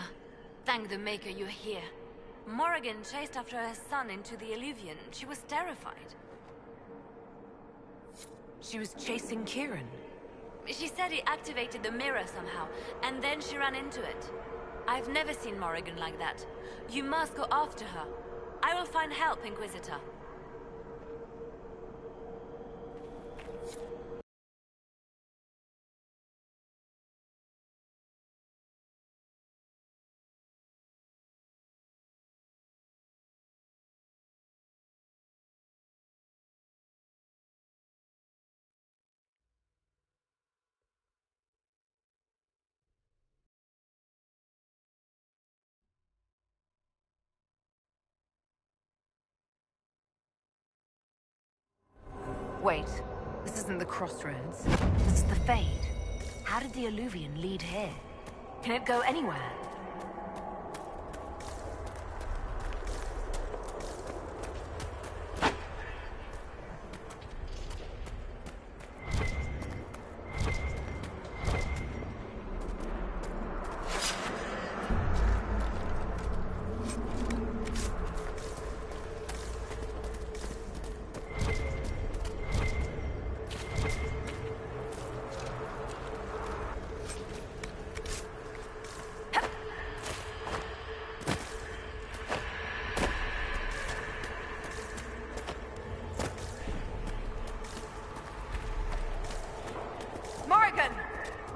thank the Maker you're here. Morrigan chased after her son into the Illuvian. She was terrified. She was chasing Kieran. She said he activated the mirror somehow, and then she ran into it. I've never seen Morrigan like that. You must go after her. I will find help, Inquisitor. Wait, this isn't the crossroads. This is the Fade. How did the Illuvian lead here? Can it go anywhere?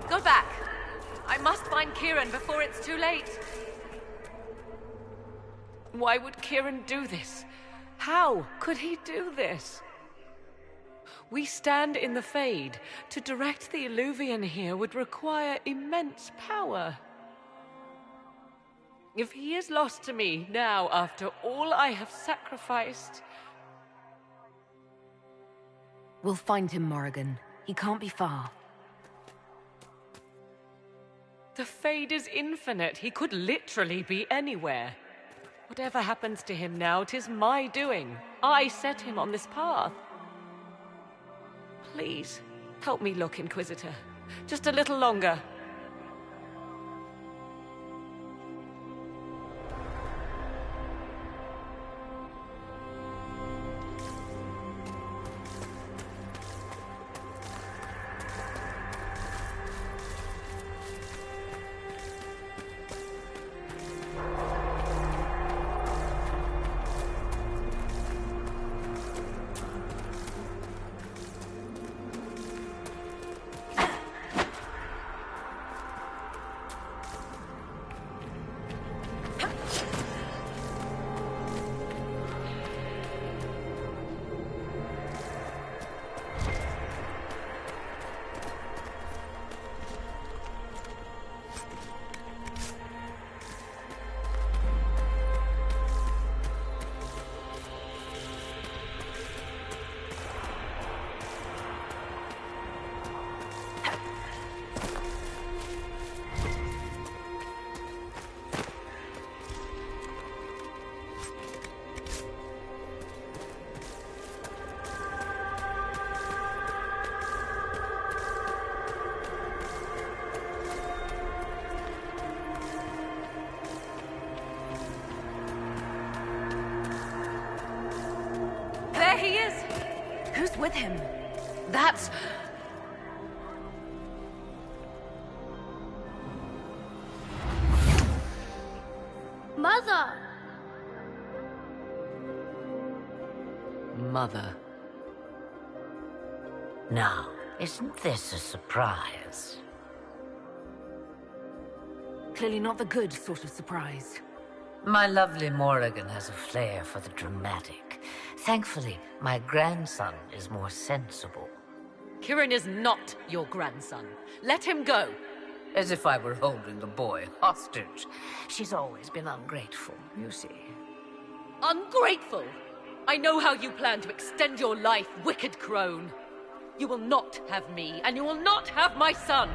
Go back! I must find Kieran before it's too late. Why would Kieran do this? How could he do this? We stand in the Fade. To direct the Illuvian here would require immense power. If he is lost to me now after all I have sacrificed... We'll find him, Morrigan. He can't be far. The Fade is infinite. He could literally be anywhere. Whatever happens to him now, 'tis my doing. I set him on this path. Please, help me look, Inquisitor. Just a little longer. with him. That's... Mother! Mother. Now, isn't this a surprise? Clearly not the good sort of surprise. My lovely Morrigan has a flair for the dramatic. Thankfully, my grandson is more sensible. Kieran is not your grandson. Let him go. As if I were holding the boy hostage. She's always been ungrateful, you see. Ungrateful? I know how you plan to extend your life, wicked crone. You will not have me, and you will not have my son.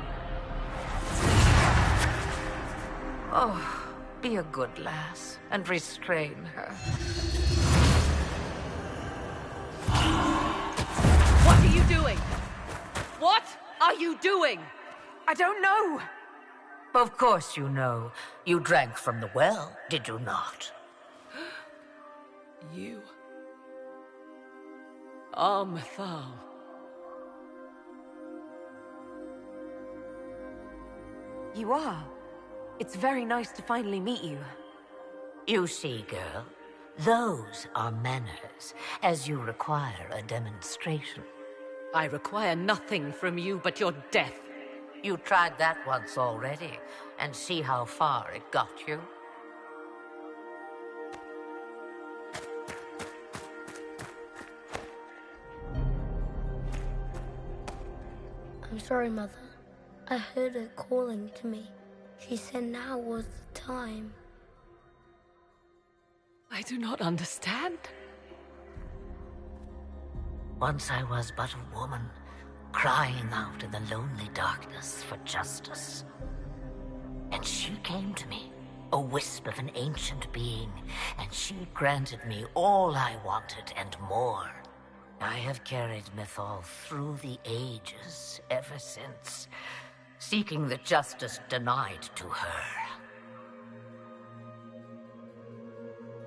Oh, be a good lass, and restrain her. What are you doing? What are you doing? I don't know. Of course you know. You drank from the well, did you not? You are Mythal. You are. It's very nice to finally meet you. You see, girl, those are manners, as you require a demonstration. I require nothing from you but your death. You tried that once already, and see how far it got you? I'm sorry, Mother. I heard her calling to me. She said now was the time. I do not understand. Once I was but a woman, crying out in the lonely darkness for justice. And she came to me, a wisp of an ancient being, and she granted me all I wanted and more. I have carried Mythal through the ages ever since, seeking the justice denied to her.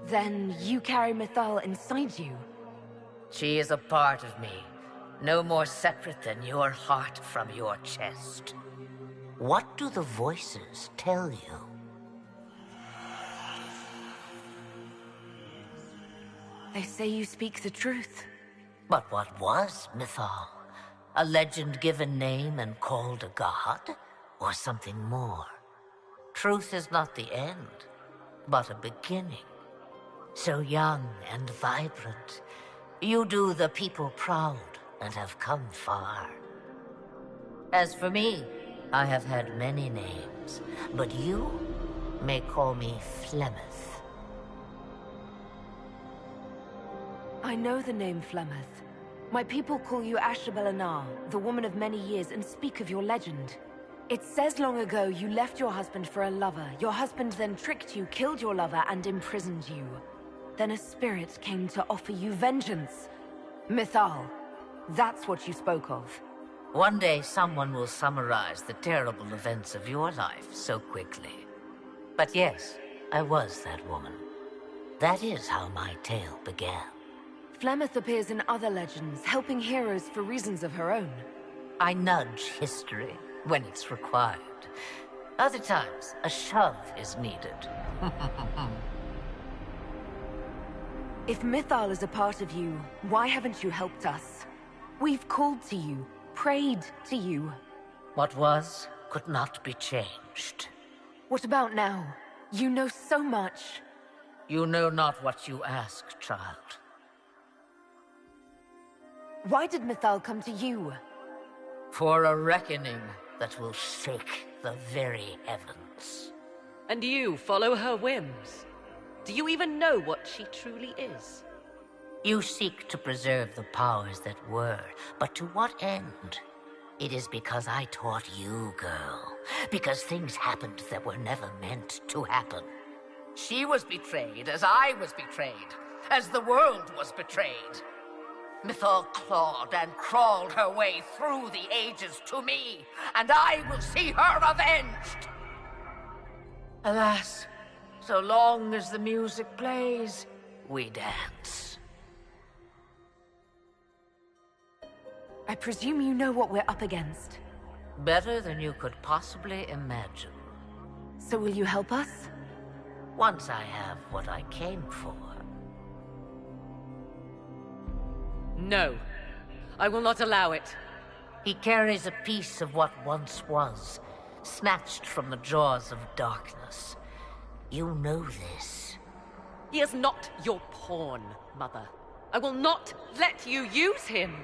Then you carry Mythal inside you? She is a part of me, no more separate than your heart from your chest. What do the voices tell you? They say you speak the truth. But what was Mythal? A legend given name and called a god? Or something more? Truth is not the end, but a beginning. So young and vibrant, you do the people proud and have come far. As for me, I have had many names, but you may call me Flemeth. I know the name Flemeth. My people call you Ashabelanar, the woman of many years, and speak of your legend. It says long ago you left your husband for a lover. Your husband then tricked you, killed your lover, and imprisoned you. Then a spirit came to offer you vengeance. Mythal, that's what you spoke of. One day someone will summarize the terrible events of your life so quickly. But yes, I was that woman. That is how my tale began. Flemeth appears in other legends, helping heroes for reasons of her own. I nudge history when it's required. Other times, a shove is needed. If Mythal is a part of you, why haven't you helped us? We've called to you, prayed to you. What was could not be changed. What about now? You know so much. You know not what you ask, child. Why did Mythal come to you? For a reckoning that will shake the very heavens. And you follow her whims? Do you even know what she truly is? You seek to preserve the powers that were, but to what end? It is because I taught you, girl. Because things happened that were never meant to happen. She was betrayed as I was betrayed, as the world was betrayed. Mythal clawed and crawled her way through the ages to me, and I will see her avenged! Alas, so long as the music plays, we dance. presume you know what we're up against. Better than you could possibly imagine. So will you help us? Once I have what I came for. No. I will not allow it. He carries a piece of what once was, snatched from the jaws of darkness. You know this. He is not your pawn, Mother. I will not let you use him.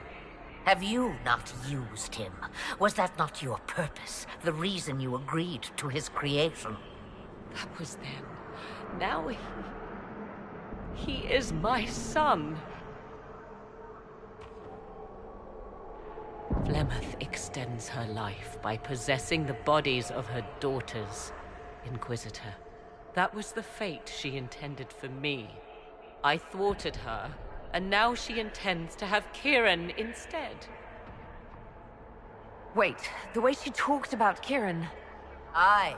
Have you not used him? Was that not your purpose? The reason you agreed to his creation? That was then. Now he is my son. Flemeth extends her life by possessing the bodies of her daughters, Inquisitor. That was the fate she intended for me. I thwarted her, and now she intends to have Kieran instead. Wait, the way she talked about Kieran... I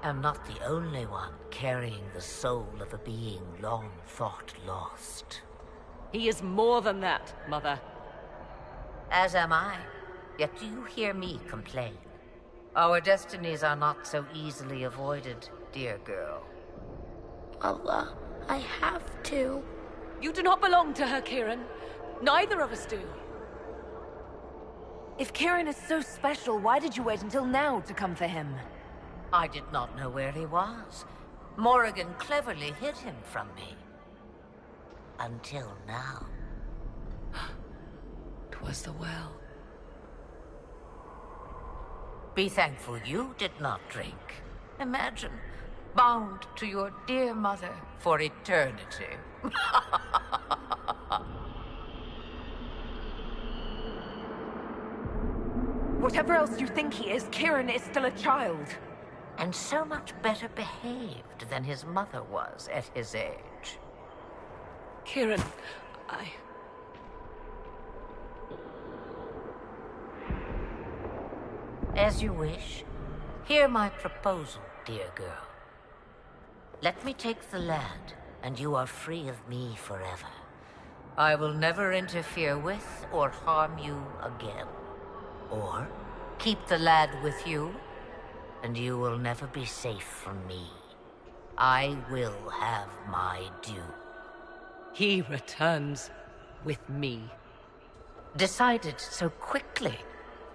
am not the only one carrying the soul of a being long thought lost. He is more than that, Mother. As am I. Yet do you hear me complain? Our destinies are not so easily avoided, dear girl. Mother, I have to. You do not belong to her, Kieran. Neither of us do. If Kieran is so special, why did you wait until now to come for him? I did not know where he was. Morrigan cleverly hid him from me. Until now. 'Twas the well. Be thankful you did not drink. Imagine, bound to your dear mother for eternity. Whatever else you think he is, Kieran is still a child. And so much better behaved than his mother was at his age. Kieran, As you wish. Hear my proposal, dear girl. Let me take the lad, and you are free of me forever. I will never interfere with or harm you again. Or keep the lad with you, and you will never be safe from me. I will have my due. He returns with me. Decided so quickly.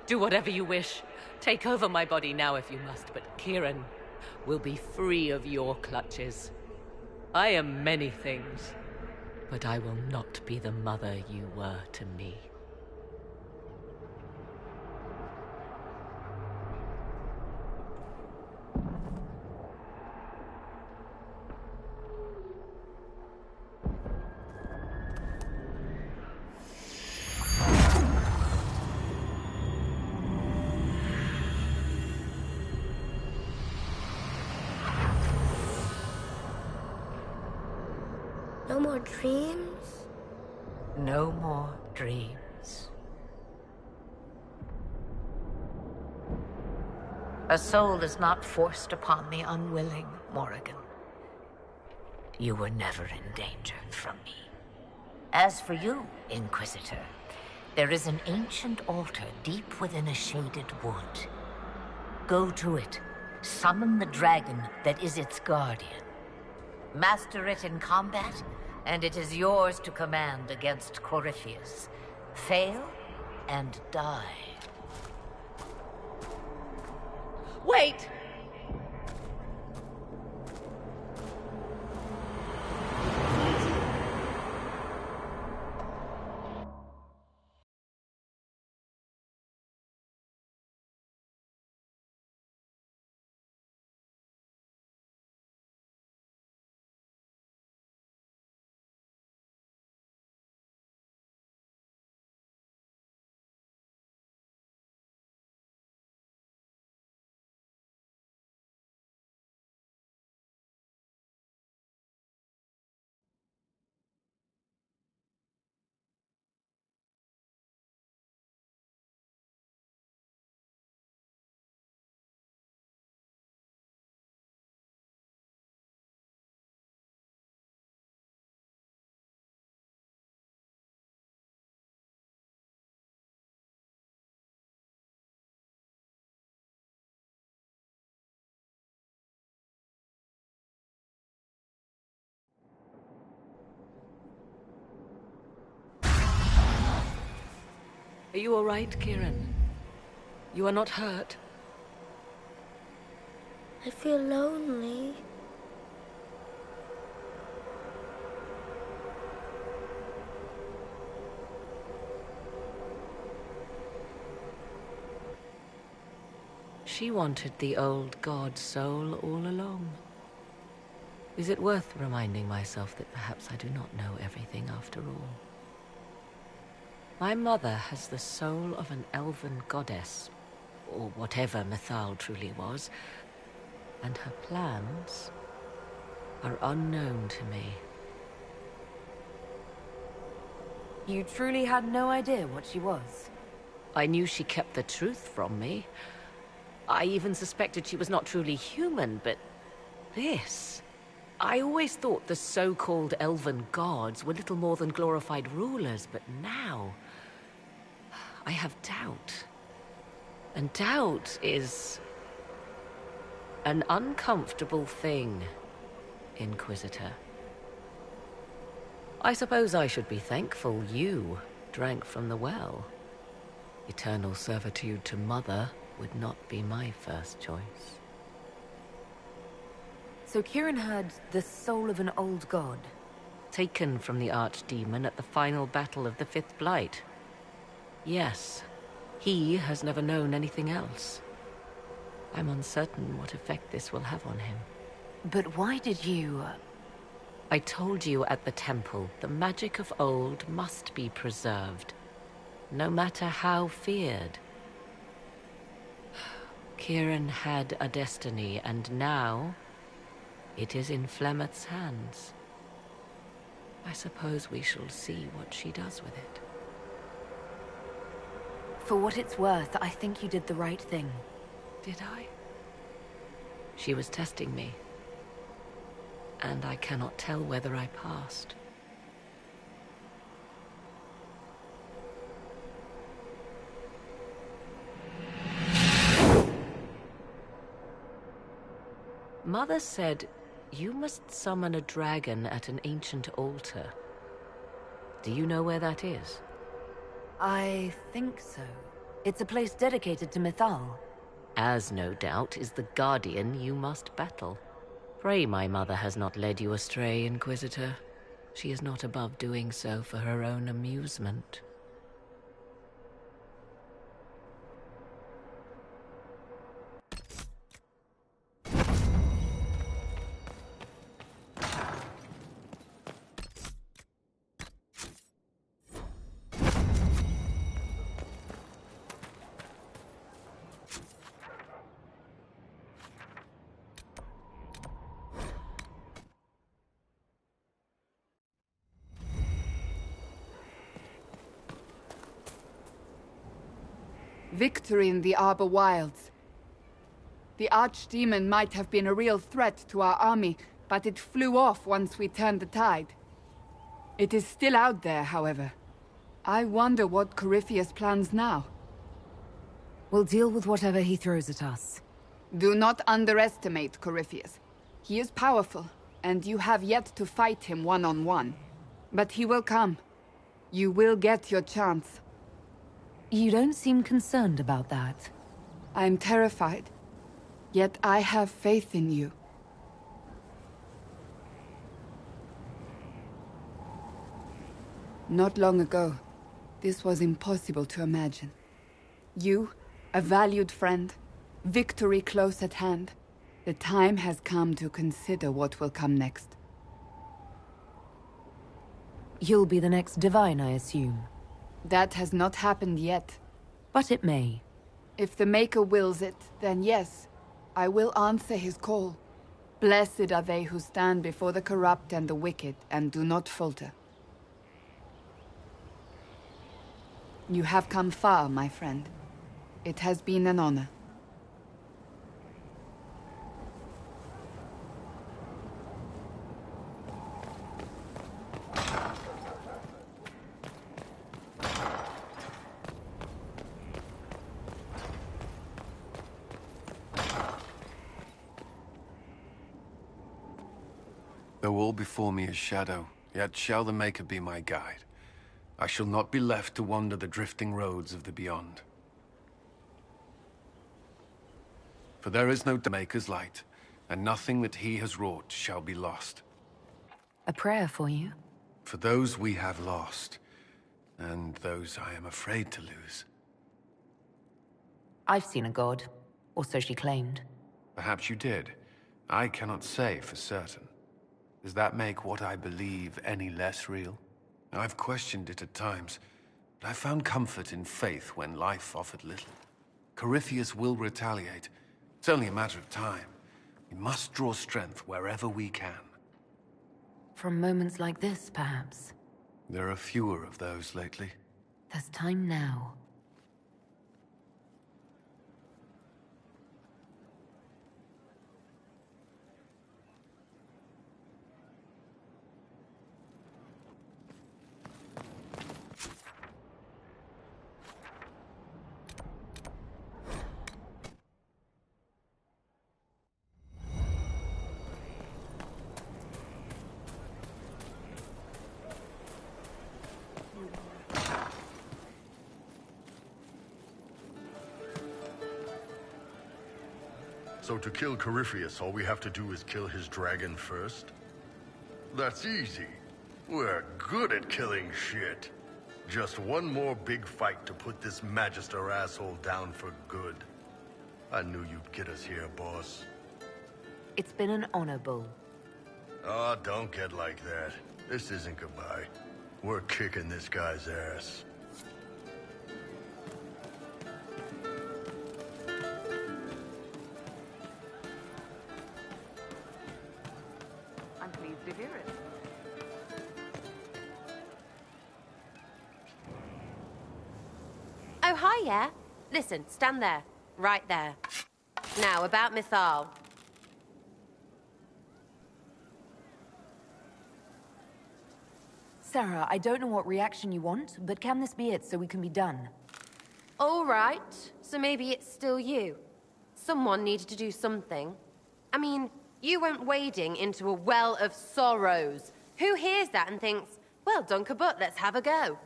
Do whatever you wish. Take over my body now if you must, but Kieran will be free of your clutches. I am many things, but I will not be the mother you were to me. No more dreams? No more dreams. A soul is not forced upon the unwilling, Morrigan. You were never in danger from me. As for you, Inquisitor, there is an ancient altar deep within a shaded wood. Go to it. Summon the dragon that is its guardian. Master it in combat, and it is yours to command against Corypheus. Fail, and die. Wait! Are you all right, Kieran? You are not hurt? I feel lonely. She wanted the old god soul all along. Is it worth reminding myself that perhaps I do not know everything after all? My mother has the soul of an elven goddess, or whatever Mythal truly was, and her plans are unknown to me. You truly had no idea what she was? I knew she kept the truth from me. I even suspected she was not truly human, but this... I always thought the so-called elven gods were little more than glorified rulers, but now... I have doubt. And doubt is... an uncomfortable thing, Inquisitor. I suppose I should be thankful you drank from the well. Eternal servitude to Mother would not be my first choice. So Kieran had the soul of an old god? Taken from the archdemon at the final battle of the Fifth Blight. Yes, he has never known anything else. I'm uncertain what effect this will have on him. But why did you... I told you at the temple, the magic of old must be preserved, no matter how feared. Kieran had a destiny, and now it is in Flemeth's hands. I suppose we shall see what she does with it. For what it's worth, I think you did the right thing. Did I? She was testing me, and I cannot tell whether I passed. Mother said you must summon a dragon at an ancient altar. Do you know where that is? I think so. It's a place dedicated to Mythal. As no doubt is the guardian you must battle. Pray my mother has not led you astray, Inquisitor. She is not above doing so for her own amusement. Victory in the Arbor Wilds. The Archdemon might have been a real threat to our army, but it flew off once we turned the tide. It is still out there, however. I wonder what Corypheus plans now. We'll deal with whatever he throws at us. Do not underestimate Corypheus. He is powerful, and you have yet to fight him one-on-one. But he will come. You will get your chance. You don't seem concerned about that. I'm terrified. Yet I have faith in you. Not long ago, this was impossible to imagine. You, a valued friend, victory close at hand. The time has come to consider what will come next. You'll be the next Divine, I assume. That has not happened yet. But it may. If the Maker wills it, then yes, I will answer his call. Blessed are they who stand before the corrupt and the wicked, and do not falter. You have come far, my friend. It has been an honor. Though all before me is shadow, yet shall the Maker be my guide. I shall not be left to wander the drifting roads of the beyond. For there is no Maker's light, and nothing that he has wrought shall be lost. A prayer for you? For those we have lost, and those I am afraid to lose. I've seen a god, or so she claimed. Perhaps you did. I cannot say for certain. Does that make what I believe any less real? I've questioned it at times, but I found comfort in faith when life offered little. Corypheus will retaliate. It's only a matter of time. We must draw strength wherever we can. From moments like this, perhaps. There are fewer of those lately. There's time now. So to kill Corypheus, all we have to do is kill his dragon first? That's easy. We're good at killing shit. Just one more big fight to put this Magister asshole down for good. I knew you'd get us here, boss. It's been an honor, Bull. Oh, don't get like that. This isn't goodbye. We're kicking this guy's ass. I'm pleased to hear it. Oh, hi, yeah? Listen, stand there. Right there. Now, about Mythal. Sarah, I don't know what reaction you want, but can this be it so we can be done? All right, so maybe it's still you. Someone needed to do something. I mean, you went wading into a well of sorrows. Who hears that and thinks, well, Dunker Butt, let's have a go?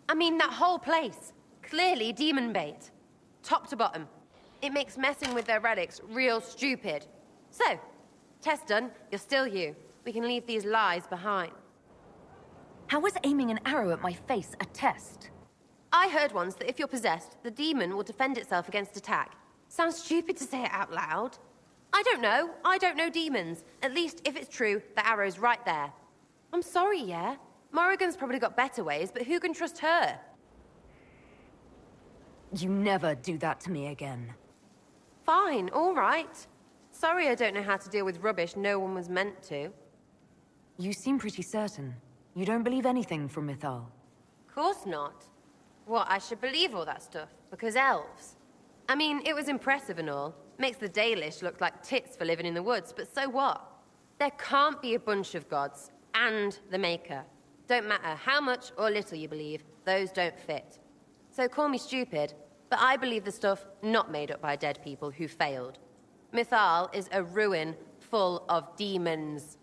I mean, that whole place, clearly demon bait. Top to bottom. It makes messing with their relics real stupid. So, test done, you're still you. We can leave these lies behind. How is aiming an arrow at my face a test? I heard once that if you're possessed, the demon will defend itself against attack. Sounds stupid to say it out loud. I don't know. I don't know demons. At least, if it's true, the arrow's right there. I'm sorry, yeah? Morrigan's probably got better ways, but who can trust her? You never do that to me again. Fine, all right. Sorry I don't know how to deal with rubbish no one was meant to. You seem pretty certain. You don't believe anything from Mythal. Course not. What, I should believe all that stuff? Because elves? I mean, it was impressive and all. Makes the Dalish look like tits for living in the woods, but so what? There can't be a bunch of gods, and the Maker. Don't matter how much or little you believe, those don't fit. So call me stupid, but I believe the stuff not made up by dead people who failed. Mythal is a ruin full of demons.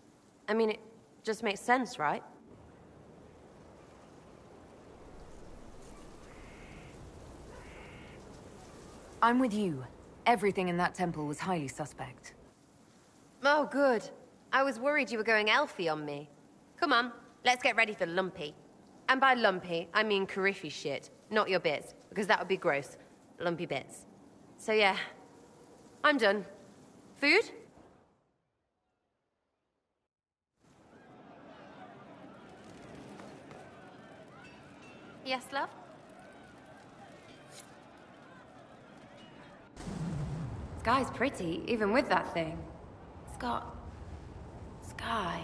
I mean, it just makes sense, right? I'm with you. Everything in that temple was highly suspect. Oh, good. I was worried you were going elfy on me. Come on, let's get ready for Lumpy. And by lumpy, I mean Coryphy shit, not your bits, because that would be gross. Lumpy bits. So yeah, I'm done. Food? Yes, love? Sky's pretty, even with that thing. It's got... sky.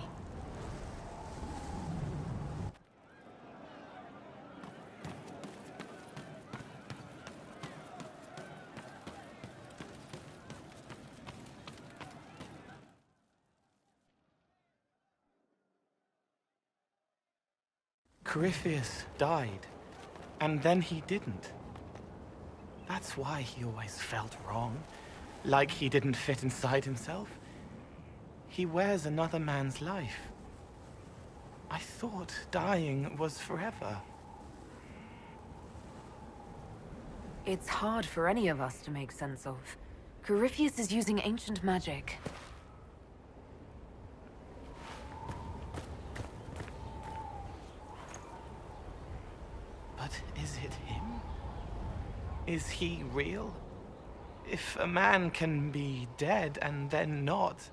Corypheus died, and then he didn't. That's why he always felt wrong, like he didn't fit inside himself. He wears another man's life. I thought dying was forever. It's hard for any of us to make sense of. Corypheus is using ancient magic. But is it him? Is he real? If a man can be dead and then not,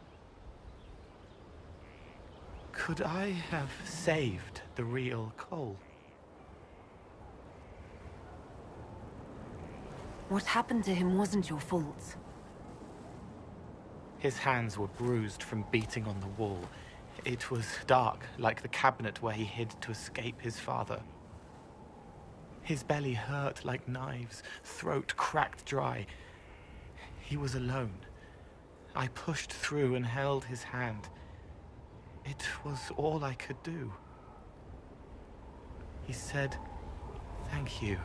could I have saved the real Cole? What happened to him wasn't your fault. His hands were bruised from beating on the wall. It was dark, like the cabinet where he hid to escape his father. His belly hurt like knives, throat cracked dry. He was alone. I pushed through and held his hand. It was all I could do. He said, "Thank you."